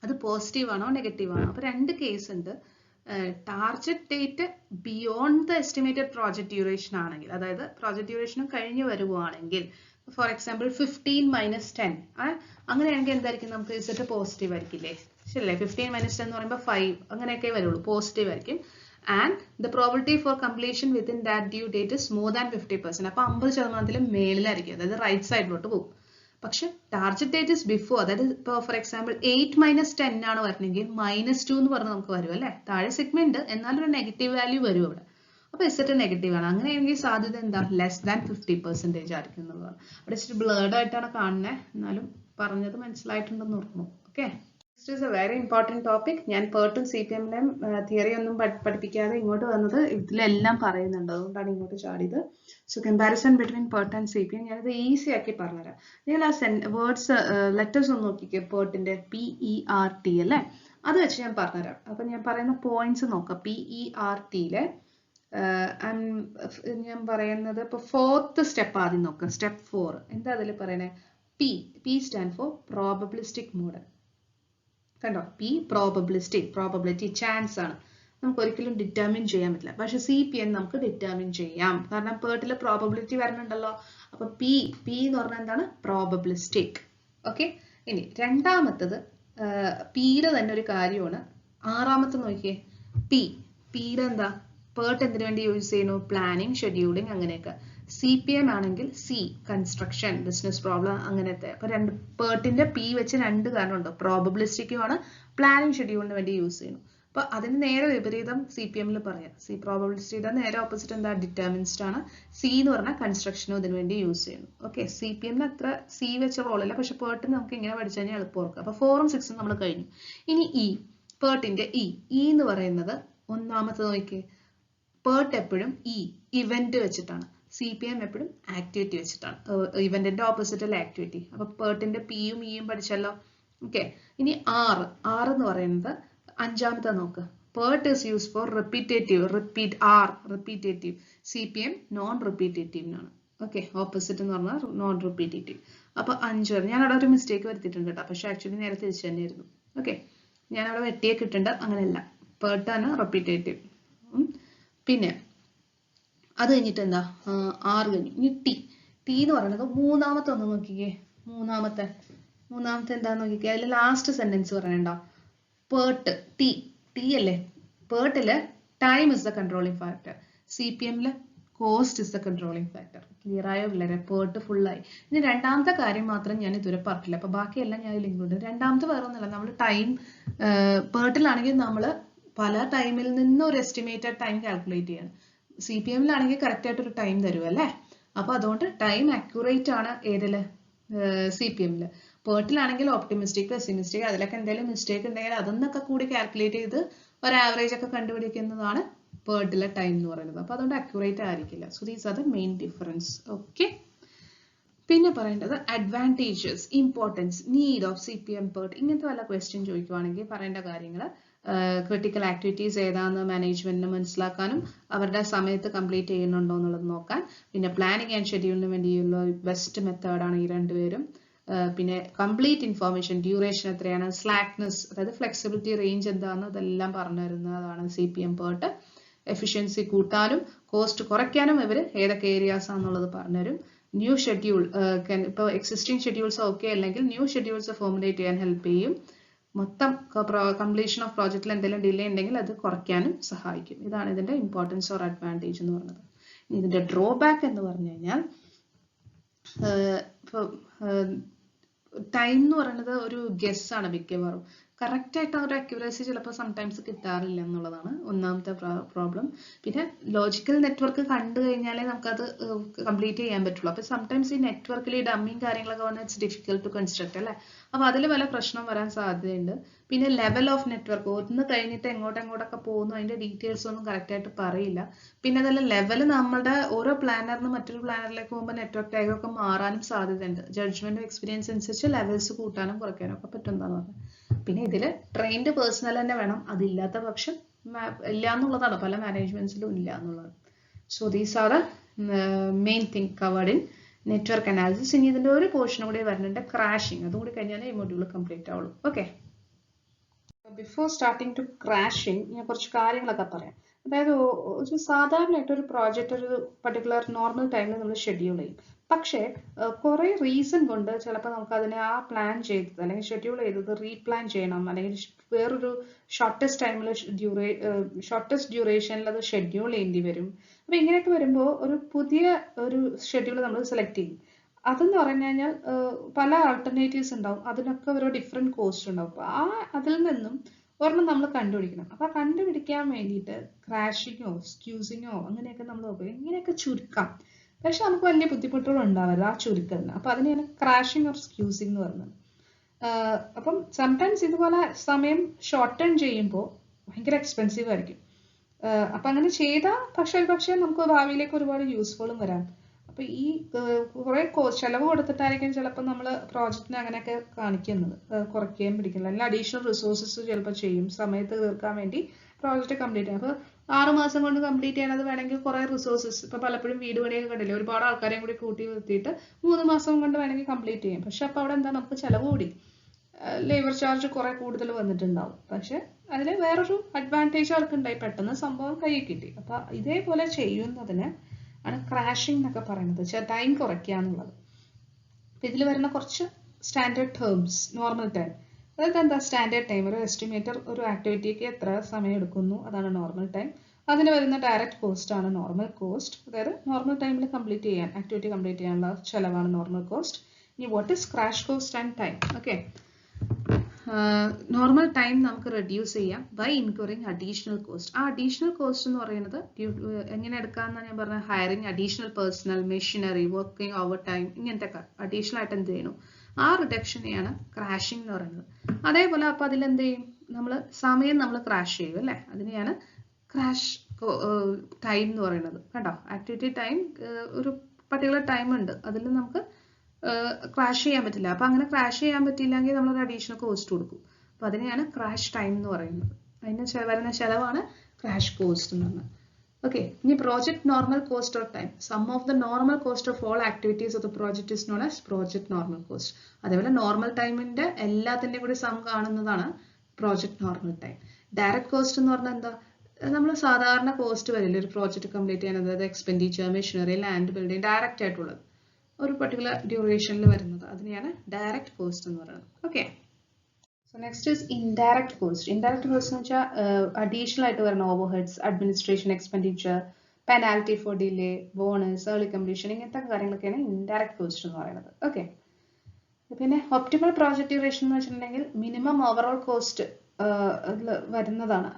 അത് പോസിറ്റീവ് ആണോ നെഗറ്റീവ് ആണോ. അപ്പോൾ രണ്ട് കേസ് ഉണ്ട്. Target date beyond the estimated project duration ആണെങ്കിൽ, അതായത് പ്രോജക്റ്റ് ഡ്യൂറേഷനും കഴിഞ്ഞ് വരുവാണെങ്കിൽ, ഫോർ എക്സാമ്പിൾ 15 - 10 അങ്ങനെയാണെങ്കിൽ എന്തായിരിക്കും നമുക്ക് ഇസെറ്റ് പോസിറ്റീവ് ആയിരിക്കില്ലേ, ശരിയല്ലേ. 15 - 10 എന്ന് പറയുമ്പോൾ 5 അങ്ങനെയൊക്കെ വരുള്ളൂ, പോസിറ്റീവ് ആയിരിക്കും. And the probability for completion within that due date is more than 50%. അപ്പോൾ 50% മേളിലായിരിക്കും, അതായത് റൈറ്റ് സൈഡിലോട്ട് പോകും. പക്ഷെ ടാർഗറ്റ് ഡേറ്റ് ഇസ് ബിഫോർ, അതായത് ഇപ്പോൾ ഫോർ എക്സാമ്പിൾ 8 - 10 ആണ് വരുന്നെങ്കിൽ -2 എന്ന് പറഞ്ഞ് നമുക്ക് വരും അല്ലേ. താഴെ സിഗ്മ ഉണ്ട് എന്നാലും ഒരു നെഗറ്റീവ് വാല്യൂ വരും അവിടെ. അപ്പോൾ ഇസെറ്റ് നെഗറ്റീവ് ആണ്. അങ്ങനെയാണെങ്കിൽ സാധ്യത എന്താ ലെസ് ദാൻ 50% ആയിരിക്കും എന്നുള്ളതാണ്. അവിടെ ഇച്ചിരി ബ്ലേർഡ് ആയിട്ടാണ് കാണുന്നത്, എന്നാലും പറഞ്ഞത് മനസ്സിലായിട്ടുണ്ടെന്ന് ഓർക്കുന്നു. Okay, next is A very important topic. ഞാൻ പേർട്ടും CPM-നെയും തിയറി ഒന്നും പഠിപ്പിക്കാതെ ഇങ്ങോട്ട് വന്നത് ഇതിലെല്ലാം പറയുന്നുണ്ട്, അതുകൊണ്ടാണ് ഇങ്ങോട്ട് ചാടിയത്. So comparison between PERT and CPM ഞാനിത് ഈസി ആക്കി പറഞ്ഞുതരാം. നിങ്ങൾ ആ വേർഡ്സ് ലെറ്റേഴ്സ് ഒന്ന് നോക്കിക്കേ. പേർട്ടിന്റെ PERT അല്ലേ, അത് വെച്ച് ഞാൻ പറഞ്ഞുതരാം. അപ്പം ഞാൻ പറയുന്ന പോയിന്റ്സ് നോക്കാം. PERT-യിലെ ഞാൻ പറയുന്നത് ഇപ്പോൾ 4th സ്റ്റെപ്പ് ആദ്യം നോക്കാം. സ്റ്റെപ്പ് 4 എന്താ അതിൽ പറയണേ? P stand for probabilistic model. കണ്ടോ, P പ്രോബബിലിറ്റി ചാൻസ് ആണ്, നമുക്ക് ഒരിക്കലും ഡിറ്റർമിൻ ചെയ്യാൻ പറ്റില്ല. പക്ഷെ CPM നമുക്ക് ഡിറ്റർമിൻ ചെയ്യാം, കാരണം പേർട്ടിൽ പ്രോബബിലിറ്റി വരുന്നുണ്ടല്ലോ. അപ്പൊ P എന്ന് പറഞ്ഞാൽ എന്താണ്? പ്രോബബിലിസ്റ്റിക്. ഓക്കെ, ഇനി രണ്ടാമത്തത് Pയുടെ തന്നെ ഒരു കാര്യമാണ്. ആറാമത്തെ നോക്കിയേ, Pയുടെ എന്താ? പേർട്ട് എന്തിനു വേണ്ടി യൂസ് ചെയ്യുന്നു? പ്ലാനിങ്, ഷെഡ്യൂളിങ് അങ്ങനെയൊക്കെ. CPM ആണെങ്കിൽ C കൺസ്ട്രക്ഷൻ, ബിസിനസ് പ്രോബ്ലം അങ്ങനത്തെ. അപ്പൊ പേർട്ടിന്റെ P വെച്ച് രണ്ട് കാരണമുണ്ട്, പ്രോബബിലിസ്റ്റിക്കുമാണ്, പ്ലാനിങ് ഷെഡ്യൂളിന് വേണ്ടി യൂസ് ചെയ്യുന്നു. അപ്പൊ അതിന് നേരെ വിപരീതം CPM-ൽ പറയാം. C പ്രോബബിലിസ്റ്റിയുടെ നേരെ ഓപ്പോസിറ്റ് എന്താ? ഡിറ്റർമിനിസ്റ്റ് ആണ്. C എന്ന് പറഞ്ഞാൽ കൺസ്ട്രക്ഷനും ഇതിനു വേണ്ടി യൂസ് ചെയ്യുന്നു. ഓക്കെ, CPM-ന് അത്ര C വെച്ച റോളില്ല, പക്ഷെ പേർട്ടിന് നമുക്ക് ഇങ്ങനെ പഠിച്ചു കഴിഞ്ഞാൽ എളുപ്പം ഓർക്കാം. അപ്പൊ 4ഉം 6ഉം നമ്മൾ കഴിഞ്ഞു. ഇനി പേർട്ടിന്റെ E എന്ന് പറയുന്നത് ഒന്നാമത്തെ നോക്കിയേ. പേർട്ട് എപ്പോഴും ഇവന്റ് വെച്ചിട്ടാണ്, CPM എപ്പോഴും ആക്ടിവിറ്റി വെച്ചിട്ടാണ്. ഇവന്റിന്റെ ഓപ്പോസിറ്റ് അല്ല ആക്ടിവിറ്റി. അപ്പൊ പേർട്ടിന്റെ Pയും Eയും പഠിച്ചല്ലോ. ഓക്കെ, ഇനി R എന്ന് പറയുന്നത് അഞ്ചാമത്തെ നോക്ക്. PERT is use for repetitive, repetitive. CPM non റിപ്പീറ്റേറ്റീവിനാണ്. ഓക്കെ, ഓപ്പോസിറ്റ് എന്ന് പറഞ്ഞാൽ നോൺ റിപ്പീറ്റേറ്റീവ്. അപ്പൊ 5 വരെ ഞാൻ അവിടെ ഒരു മിസ്റ്റേക്ക് വരുത്തിയിട്ടുണ്ട് കേട്ടോ, പക്ഷെ ആക്ച്വലി നേരെ തിരിച്ചു തന്നെയായിരുന്നു. ഓക്കെ, ഞാൻ അവിടെ വെട്ടിയൊക്കെ ഇട്ടുണ്ട്, അങ്ങനെയല്ല, പേർട്ടാണ് റിപ്പീറ്റേറ്റീവ്. പിന്നെ അത് കഴിഞ്ഞിട്ട് എന്താ? 6 കഴിഞ്ഞു. ഇനി ടി എന്ന് പറയുന്നത് മൂന്നാമത്തെ ഒന്ന് നോക്കിക്കേ. മൂന്നാമത്തെ എന്താന്ന് നോക്കിക്കേ. അതിൽ ലാസ്റ്റ് സെന്റൻസ് പറയണ്ടോ? പേർട്ട് ടി അല്ലേ. പേർട്ടില് time is the controlling factor, CPM-ല് cost is the controlling factor. Clear ആയോ പിള്ളേരെ? പേർട്ട് ഫുള്ളായി. ഇനി രണ്ടാമത്തെ കാര്യം മാത്രം ഞാൻ ഇതുവരെ പറഞ്ഞില്ല, അപ്പൊ ബാക്കിയെല്ലാം ഞാൻ ലിങ്ക്. രണ്ടാമത്തെ വേറെ ഒന്നുമില്ല, നമ്മൾ ടൈം പേർട്ടിലാണെങ്കിൽ നമ്മൾ പല ടൈമിൽ നിന്ന് ഒരു എസ്റ്റിമേറ്റഡ് ടൈം കാൽക്കുലേറ്റ് ചെയ്യണം. CPM-ലാണെങ്കിൽ കറക്റ്റ് ആയിട്ട് ഒരു ടൈം തരും അല്ലേ. അപ്പൊ അതുകൊണ്ട് ടൈം അക്യുറേറ്റ് ആണ് ഏതില്? CPM-ല്. പേർട്ടിലാണെങ്കിൽ ഓപ്റ്റിമിസ്റ്റിക്, പെസിമിസ്റ്റിക്, അതിലൊക്കെ എന്തെങ്കിലും മിസ്റ്റേക്ക് ഉണ്ടെങ്കിൽ അതൊന്നൊക്കെ കൂടി കാൽക്കുലേറ്റ് ചെയ്ത് ഒരു ആവറേജ് ഒക്കെ കണ്ടുപിടിക്കുന്നതാണ് പേർട്ടിലെ ടൈം എന്ന് പറയുന്നത്. അപ്പൊ അതുകൊണ്ട് അക്യുറേറ്റ് ആയിരിക്കില്ല. So these are the main difference. Okay, പിന്നെ പറയേണ്ടത് advantages, importance, need of CPM PERT. ഇങ്ങനത്തെ വല്ല ക്വസ്റ്റ്യൻ ചോദിക്കുവാണെങ്കിൽ പറയേണ്ട കാര്യങ്ങൾ ക്രിട്ടിക്കൽ ആക്ടിവിറ്റീസ് ഏതാണെന്ന് മാനേജ്മെന്റിന് മനസ്സിലാക്കാനും അവരുടെ സമയത്ത് കംപ്ലീറ്റ് ചെയ്യുന്നുണ്ടോ എന്നുള്ളത് നോക്കാൻ. പിന്നെ പ്ലാനിങ് ആൻഡ് ഷെഡ്യൂളിന് വേണ്ടിയുള്ള ബെസ്റ്റ് മെത്തേഡാണ് ഈ രണ്ടുപേരും. പിന്നെ കംപ്ലീറ്റ് ഇൻഫോർമേഷൻ, ഡ്യൂറേഷൻ എത്രയാണ്, സ്ലാക്നെസ് അതായത് ഫ്ലെക്സിബിലിറ്റി റേഞ്ച് എന്താണെന്ന് ഇതെല്ലാം പറഞ്ഞു തരുന്നതാണ് CPM പേർട്ട്. എഫിഷ്യൻസി കൂട്ടാനും കോസ്റ്റ് കുറയ്ക്കാനും ഇവർ ഏതൊക്കെ ഏരിയാസ് ആണെന്നുള്ളത് പറഞ്ഞുതരും. ന്യൂ ഷെഡ്യൂൾ, ഇപ്പോൾ എക്സിസ്റ്റിംഗ് ഷെഡ്യൂൾസ് ഓക്കെ അല്ലെങ്കിൽ ന്യൂ ഷെഡ്യൂൾസ് ഫോർമുലേറ്റ് ചെയ്യാൻ ഹെൽപ്പ് ചെയ്യും. മൊത്തം കംപ്ലീഷൻ ഓഫ് പ്രോജക്റ്റിൽ എന്തെങ്കിലും ഡിലേ ഉണ്ടെങ്കിൽ അത് കുറയ്ക്കാനും സഹായിക്കും. ഇതാണ് ഇതിന്റെ ഇമ്പോർട്ടൻസ് ഓർ അഡ്വാൻറ്റേജ് എന്ന് പറയുന്നത്. ഇതിന്റെ ഡ്രോബാക്ക് എന്ന് പറഞ്ഞു കഴിഞ്ഞാൽ ഇപ്പോൾ ടൈം എന്ന് പറയുന്നത് ഒരു ഗസ് ആണ് മിക്കവാറും. കറക്റ്റ് ആയിട്ട് ആ ഒരു അക്യുറസി ചിലപ്പോൾ സംടൈംസ് കിട്ടാറില്ല എന്നുള്ളതാണ് ഒന്നാമത്തെ പ്രോബ്ലം. പിന്നെ ലോജിക്കൽ നെറ്റ്വർക്ക് കണ്ടു കഴിഞ്ഞാലേ നമുക്കത് കംപ്ലീറ്റ് ചെയ്യാൻ പറ്റുള്ളൂ. അപ്പോൾ സംടൈംസ് ഈ നെറ്റ്വർക്കിൽ ഈ ഡമ്മിങ് കാര്യങ്ങളൊക്കെ വന്നാൽ ഇറ്റ്സ് ഡിഫിക്കൽട്ട് ടു കൺസ്ട്രക്ട് അല്ലേ. അപ്പോൾ അതിൽ പല പ്രശ്നം വരാൻ സാധ്യതയുണ്ട്. പിന്നെ ലെവൽ ഓഫ് നെറ്റ്വർക്ക് ഒന്ന് കഴിഞ്ഞിട്ട് എങ്ങോട്ടൊക്കെ പോകുന്നു അതിന്റെ ഡീറ്റെയിൽസ് ഒന്നും കറക്റ്റ് ആയിട്ട് പറയില്ല. പിന്നെ അതല്ല ലെവൽ നമ്മുടെ ഓരോ പ്ലാനറിന് മറ്റൊരു പ്ലാനറിലേക്ക് പോകുമ്പോൾ നെറ്റ്വർക്ക് ടാഗ് ഒക്കെ മാറാനും സാധ്യതയുണ്ട്. ജഡ്ജ്മെന്റ് എക്സ്പീരിയൻസ് അനുസരിച്ച് ലെവൽസ് കൂട്ടാനും കുറയ്ക്കാനും ഒക്കെ പറ്റുന്നതാണ് പറഞ്ഞത്. പിന്നെ ഇതിൽ ട്രെയിൻഡ് പേഴ്സണൽ തന്നെ വേണം. അതില്ലാത്ത പക്ഷം ഇല്ല എന്നുള്ളതാണ്, പല മാനേജ്മെന്റ്സിലും ഇല്ല എന്നുള്ളത്. So these are the main thing covered in network analysis. ഇനി ഇതിന്റെ ഒരു പോർഷൻ കൂടി വരുന്നുണ്ട്, ക്രാഷിംഗ്. അതും കൂടി കഴിഞ്ഞാൽ ഈ മൊഡ്യൂൾ കംപ്ലീറ്റ് ആവുള്ളൂ. Okay, before starting to crashing ഞാൻ കുറച്ച് കാര്യങ്ങളൊക്കെ പറയാം. അതായത് ഒരു സാധാരണയായിട്ട് ഒരു പ്രോജക്റ്റ് ഒരു പർട്ടിക്കുലർ നോർമൽ ടൈമിൽ നമ്മൾ ഷെഡ്യൂൾ ചെയ്യും. പക്ഷേ കുറേ റീസൺ കൊണ്ട് ചിലപ്പോൾ നമുക്ക് അതിനെ ആ പ്ലാൻ ചെയ്തത് അല്ലെങ്കിൽ ഷെഡ്യൂൾ ചെയ്തത് റീപ്ലാൻ ചെയ്യണം, അല്ലെങ്കിൽ വേറൊരു ഷോർട്ടസ്റ്റ് ഡ്യൂറേഷനിൽ അത് ഷെഡ്യൂൾ ചെയ്യേണ്ടി വരും. അപ്പോൾ ഇങ്ങനെയൊക്കെ വരുമ്പോൾ ഒരു പുതിയ ഒരു ഷെഡ്യൂൾ നമ്മൾ സെലക്ട് ചെയ്യും. അതെന്ന് പറഞ്ഞു കഴിഞ്ഞാൽ പല ആൾട്ടർനേറ്റീവ്സ് ഉണ്ടാവും, അതിനൊക്കെ ഓരോ ഡിഫറെൻറ്റ് കോസ്റ്റ് ഉണ്ടാവും. അപ്പോൾ അതിൽ നിന്നും ഒരെണ്ണം നമ്മൾ കണ്ടുപിടിക്കണം. അപ്പോൾ കണ്ടുപിടിക്കാൻ വേണ്ടിയിട്ട് ക്രാഷിങ്ങോ സ്ക്യൂസിങ്ങോ അങ്ങനെയൊക്കെ നമ്മൾ നോക്കും, ഇങ്ങനെയൊക്കെ ചുരുക്കാം. പക്ഷെ നമുക്ക് വലിയ ബുദ്ധിമുട്ടുകൾ ഉണ്ടാവരുത് ആ ചുരുക്കത്തിന്. അപ്പം അതിനെയാണ് ക്രാഷിങ് ഓർ സ്ക്യൂസിങ് എന്ന് പറയുന്നത്. അപ്പം സംടൈംസ് ഇതുപോലെ സമയം ഷോർട്ടൺ ചെയ്യുമ്പോൾ ഭയങ്കര എക്സ്പെൻസീവ് ആയിരിക്കും. അപ്പം അങ്ങനെ ചെയ്താൽ പക്ഷേ നമുക്ക് ഭാവിയിലേക്ക് ഒരുപാട് യൂസ്ഫുള്ളും വരാം. അപ്പം ഈ കുറേ ചെലവ് കൊടുത്തിട്ടായിരിക്കും ചിലപ്പോൾ നമ്മൾ പ്രോജക്റ്റിനെ അങ്ങനെയൊക്കെ കാണിക്കുന്നത്, കുറയ്ക്കുകയും പിടിക്കുന്നത്. അല്ലെങ്കിൽ അഡീഷണൽ റിസോഴ്സസ് ചിലപ്പോൾ ചെയ്യും സമയത്ത് തീർക്കാൻ വേണ്ടി പ്രോജക്റ്റ് കംപ്ലീറ്റ് ചെയ്യാം. അപ്പോൾ 6 മാസം കൊണ്ട് കംപ്ലീറ്റ് ചെയ്യണത് വേണമെങ്കിൽ കുറേ റിസോഴ്സസ്, ഇപ്പോൾ പലപ്പോഴും വീട് പണിയൊക്കെ കണ്ടില്ലേ, ഒരുപാട് ആൾക്കാരെയും കൂടി കൂട്ടി നിർത്തിയിട്ട് 3 മാസം കൊണ്ട് വേണമെങ്കിൽ കംപ്ലീറ്റ് ചെയ്യും. പക്ഷെ അപ്പോൾ അവിടെ എന്താ, നമുക്ക് ചിലവ് കൂടി, ലേബർ ചാർജ് കുറെ കൂടുതൽ വന്നിട്ടുണ്ടാവും. പക്ഷെ അതിൽ വേറൊരു അഡ്വാൻറ്റേജ് അവർക്ക് ഉണ്ടായി, പെട്ടെന്ന് സംഭവം കയ്യിൽ കിട്ടി. അപ്പോൾ ഇതേപോലെ ചെയ്യുന്നതിന് ആണ് ക്രാഷിംഗ് എന്നൊക്കെ പറയുന്നത്, ടൈം കുറയ്ക്കുക എന്നുള്ളത്. ഇതിൽ വരുന്ന കുറച്ച് സ്റ്റാൻഡേർഡ് ടേംസ്. നോർമൽ ടൈം, അതായത് എന്താ സ്റ്റാൻഡേർഡ് ടൈം, ഒരു എസ്റ്റിമേറ്റർ ഒരു ആക്ടിവിറ്റിക്ക് എത്ര സമയം എടുക്കുന്നു അതാണ് നോർമൽ ടൈം. അതിന് വരുന്ന ഡയറക്റ്റ് കോസ്റ്റ് ആണ് നോർമൽ കോസ്റ്റ്, അതായത് നോർമൽ ടൈമിൽ ആക്ടിവിറ്റി കംപ്ലീറ്റ് ചെയ്യാനുള്ള ചെലവാണ് നോർമൽ കോസ്റ്റ്. ഇനി what is crash cost and time? Okay, normal time നമുക്ക് റെഡ്യൂസ് ചെയ്യാം ബൈ ഇൻക്വറിങ് അഡീഷണൽ കോസ്റ്റ്. ആ അഡീഷണൽ കോസ്റ്റ് എന്ന് പറയുന്നത് എങ്ങനെ എടുക്കാമെന്നാണ് ഞാൻ പറഞ്ഞത്. Hiring additional personal, machinery, working over time, ഇങ്ങനത്തെ അഡീഷണൽ ആയിട്ട് എന്ത് ചെയ്യണം, ആ റിഡക്ഷനെയാണ് ക്രാഷിംഗ് എന്ന് പറയുന്നത്. അതേപോലെ അപ്പോൾ അതിലെന്ത് ചെയ്യും, നമ്മൾ സമയം നമ്മൾ ക്രാഷ് ചെയ്യും അല്ലേ, അതിനെയാണ് ക്രാഷ് ടൈം എന്ന് പറയുന്നത്. കേട്ടോ, ആക്ടിവിറ്റി ടൈം ഒരു പർട്ടിക്കുലർ ടൈം ഉണ്ട്, അതിൽ നമുക്ക് ക്രാഷ് ചെയ്യാൻ പറ്റില്ല. അപ്പം അങ്ങനെ ക്രാഷ് ചെയ്യാൻ പറ്റിയില്ലെങ്കിൽ നമ്മളൊരു അഡീഷണൽ കോസ്റ്റ് കൊടുക്കും. അപ്പം അതിനെയാണ് ക്രാഷ് ടൈം എന്ന് പറയുന്നത്. അതിന് വരുന്ന ചെലവാണ് ക്രാഷ് കോസ്റ്റ് എന്ന് പറഞ്ഞത്. ഓക്കെ, ഇനി project normal cost of time. Sum of the normal cost of all activities of the project is known as project normal cost. അതേപോലെ നോർമൽ ടൈമിന്റെ എല്ലാത്തിൻ്റെയും കൂടി സം കാണുന്നതാണ് project normal time. Direct cost എന്ന് പറഞ്ഞാൽ എന്താ, നമ്മൾ സാധാരണ കോസ്റ്റ് വരില്ല ഒരു പ്രോജക്റ്റ് കംപ്ലീറ്റ് ചെയ്യാൻ, അതായത് expenditure, machinery, land building, direct ആയിട്ടുള്ളത് ഒരു പർട്ടിക്കുലർ ഡ്യൂറേഷനിൽ വരുന്നത്, അതിനെയാണ് ഡയറക്റ്റ് കോസ്റ്റ് എന്ന് പറയുന്നത്. Okay, so next is indirect cost. Indirect cost എന്ന് വെച്ചാൽ അഡീഷണൽ ആയിട്ട് വരുന്ന overheads, administration expenditure, penalty for delay, bonus, early completion, ഇങ്ങനത്തെ കാര്യങ്ങളൊക്കെയാണ് ഇൻഡയറക്റ്റ് കോസ്റ്റ് എന്ന് പറയുന്നത്. ഓക്കെ, പിന്നെ ഒപ്റ്റിമൽ പ്രോജക്റ്റ് ഡ്യൂറേഷൻ എന്ന് വെച്ചിട്ടുണ്ടെങ്കിൽ മിനിമം ഓവറോൾ കോസ്റ്റ് വരുന്നതാണ്.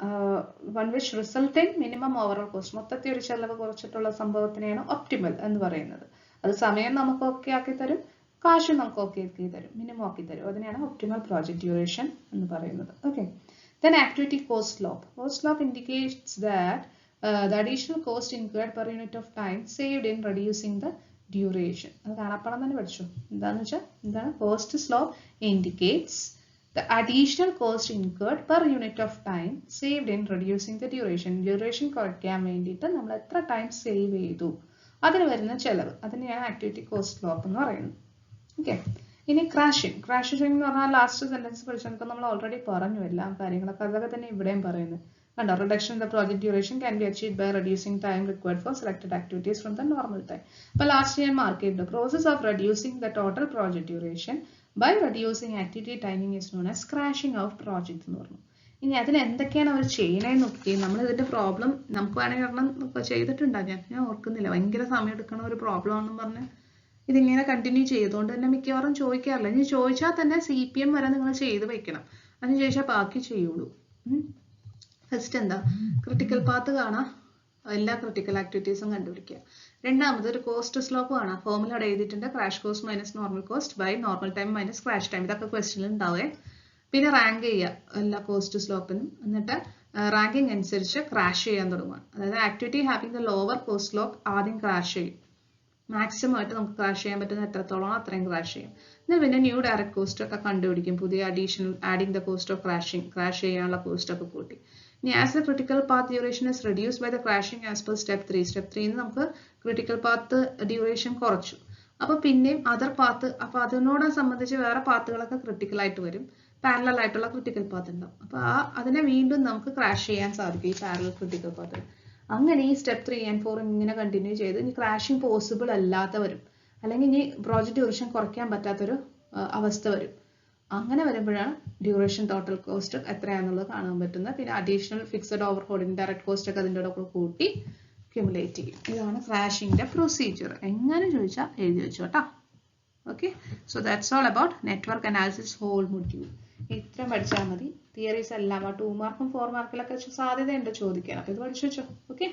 One which result in minimum overall cost, മൊത്തത്തിൽ ഒരു ചെലവ് കുറച്ചിട്ടുള്ള സംഭവത്തിനെയാണ് ഒപ്റ്റിമൽ എന്ന് പറയുന്നത്. അത് സമയം നമുക്ക് ഓക്കെ ആക്കി തരും, കാശ് നമുക്ക് ഓക്കെ ആക്കി തരും, മിനിമം ആക്കി തരും. അതിനെയാണ് ഒപ്റ്റിമൽ പ്രോജക്റ്റ് ഡ്യൂറേഷൻ എന്ന് പറയുന്നത്. Okay, then activity cost slope. Cost slope indicates that the additional cost incurred per unit of time saved in reducing the duration. അത് കാണാപ്പാടം തന്നെ പഠിച്ചു. എന്താണെന്ന് വെച്ചാൽ എന്താണ് cost slope? indicates the additional cost incurred per unit of time saved in reducing the duration. Duration കുറയ്ക്കാൻ വേണ്ടിയിട്ട് നമ്മൾ എത്ര ടൈം സേവ് ചെയ്തു അതിന് വരുന്ന ചെലവ്, അതിനെയാണ് ആക്ടിവിറ്റി കോസ്റ്റ് സ്ലോപ്പ് എന്ന് പറയുന്നത്. ഓക്കെ, ഇനി ക്രാഷിംഗ്. ക്രാഷിംഗ് എന്ന് പറഞ്ഞാൽ ലാസ്റ്റ് സെന്റൻസ് പഠിച്ചപ്പോൾ നമ്മൾ ഓൾറെഡി പറഞ്ഞു എല്ലാ കാര്യങ്ങളൊക്കെ, അതൊക്കെ തന്നെ ഇവിടെയും പറയുന്നത്. കണ്ടോ, reduction in the project duration can be achieved by reducing time required for selected activities from the normal time. അപ്പോൾ ലാസ്റ്റ് ഞാൻ മാർക്ക് ചെയ്തു, process of reducing the total project duration by reducing activity timing is known as crashing of project എന്ന് പറഞ്ഞു. ഇനി അതിന് എന്തൊക്കെയാണ് അവർ ചെയ്യണേന്ന് നോക്കി. നമ്മൾ ഇതിന്റെ പ്രോബ്ലം നമുക്ക് വേണമെങ്കിൽ ഒരെണ്ണം ചെയ്തിട്ടുണ്ടാകും, ഞാൻ ഓർക്കുന്നില്ല, ഭയങ്കര സമയം എടുക്കണ ഒരു പ്രോബ്ലം ആണെന്ന് പറഞ്ഞ് ഇതിങ്ങനെ കണ്ടിന്യൂ ചെയ്തുകൊണ്ട് തന്നെ മിക്കവാറും ചോദിക്കാറില്ല. ഇനി ചോദിച്ചാൽ തന്നെ CPM വരെ നിങ്ങൾ ചെയ്ത് വെക്കണം. അതിനുശേഷം ബാക്കി ചെയ്യുള്ളൂ. ഫസ്റ്റ് എന്താ, ക്രിട്ടിക്കൽ പാത്ത് കാണാം, എല്ലാ ക്രിട്ടിക്കൽ ആക്ടിവിറ്റീസും കണ്ടുപിടിക്കുക. രണ്ടാമത് ഒരു കോസ്റ്റ് സ്ലോപ്പ് കാണാം, ഫോർമുല അവിടെ എഴുതിയിട്ടുണ്ട്, crash cost minus normal cost by normal time minus crash time. ഇതൊക്കെ ക്വസ്റ്റ്യനിൽ ഉണ്ടാവേ. പിന്നെ റാങ്ക് ചെയ്യുക എല്ലാ കോസ്റ്റ് സ്ലോപ്പിനും, എന്നിട്ട് റാങ്കിങ് അനുസരിച്ച് ക്രാഷ് ചെയ്യാൻ തുടങ്ങുക. അതായത് activity having the lower cost slope ആദ്യം ക്രാഷ് ചെയ്യും. മാക്സിമം ആയിട്ട് നമുക്ക് ക്രാഷ് ചെയ്യാൻ പറ്റുന്ന എത്രത്തോളം അത്രയും ക്രാഷ് ചെയ്യും. എന്നാൽ പിന്നെ ന്യൂ ഡയറക്റ്റ് കോസ്റ്റ് ഒക്കെ കണ്ടുപിടിക്കും, പുതിയ additional adding the cost of crash ചെയ്യാനുള്ള കോസ്റ്റ് ഒക്കെ കൂട്ടി. ഇനി as a critical path duration is reduce by the crashing as per step 3. Step 3 നമുക്ക് ക്രിട്ടിക്കൽ പാത്ത് ഡ്യൂറേഷൻ കുറച്ചു. അപ്പോൾ പിന്നെയും അതർ പാത്ത്, അപ്പോൾ അതിനോട് സംബന്ധിച്ച് വേറെ പാത്തുകളൊക്കെ ക്രിട്ടിക്കൽ ആയിട്ട് വരും, പാരലൽ ആയിട്ടുള്ള ക്രിട്ടിക്കൽ പാത്ത് ഉണ്ടാവും. അപ്പോൾ അതിനെ വീണ്ടും നമുക്ക് ക്രാഷ് ചെയ്യാൻ സാധിക്കും ഈ പാരലൽ ക്രിട്ടിക്കൽ പാത്ത്. അങ്ങനെ ഈ സ്റ്റെപ്പ് 3 and 4 ഇങ്ങനെ കണ്ടിന്യൂ ചെയ്ത് ഇനി ക്രാഷിംഗ് പോസിബിൾ അല്ലാത്ത വരും, അല്ലെങ്കിൽ ഇനി പ്രോജക്റ്റ് ഡ്യൂറേഷൻ കുറയ്ക്കാൻ പറ്റാത്തൊരു അവസ്ഥ വരും. അങ്ങനെ വരുമ്പോഴാണ് ഡ്യൂറേഷൻ ടോട്ടൽ കോസ്റ്റ് എത്രയാണെന്നുള്ളത് കാണാൻ പറ്റുന്നത്. പിന്നെ additional fixed overhead indirect cost ഒക്കെ അതിൻ്റെ കൂടെ കൂട്ടി ക്യുമുലേറ്റ് ചെയ്യും. ഇതാണ് ക്രാഷിങ്ങിന്റെ പ്രൊസീജിയർ. എങ്ങനെ ചോദിച്ചാൽ എഴുതി വെച്ചു കേട്ടോ. Okay, so that's all about network analysis whole module. ഇത്ര പഠിച്ചാൽ മതി. തിയറീസ് എല്ലാം 2 മാർക്കും 4 മാർക്കിലൊക്കെ സാധ്യതയുണ്ട് ചോദിക്കാൻ. അപ്പോൾ ഇത് പഠിച്ചു വെച്ചോ. ഓക്കെ.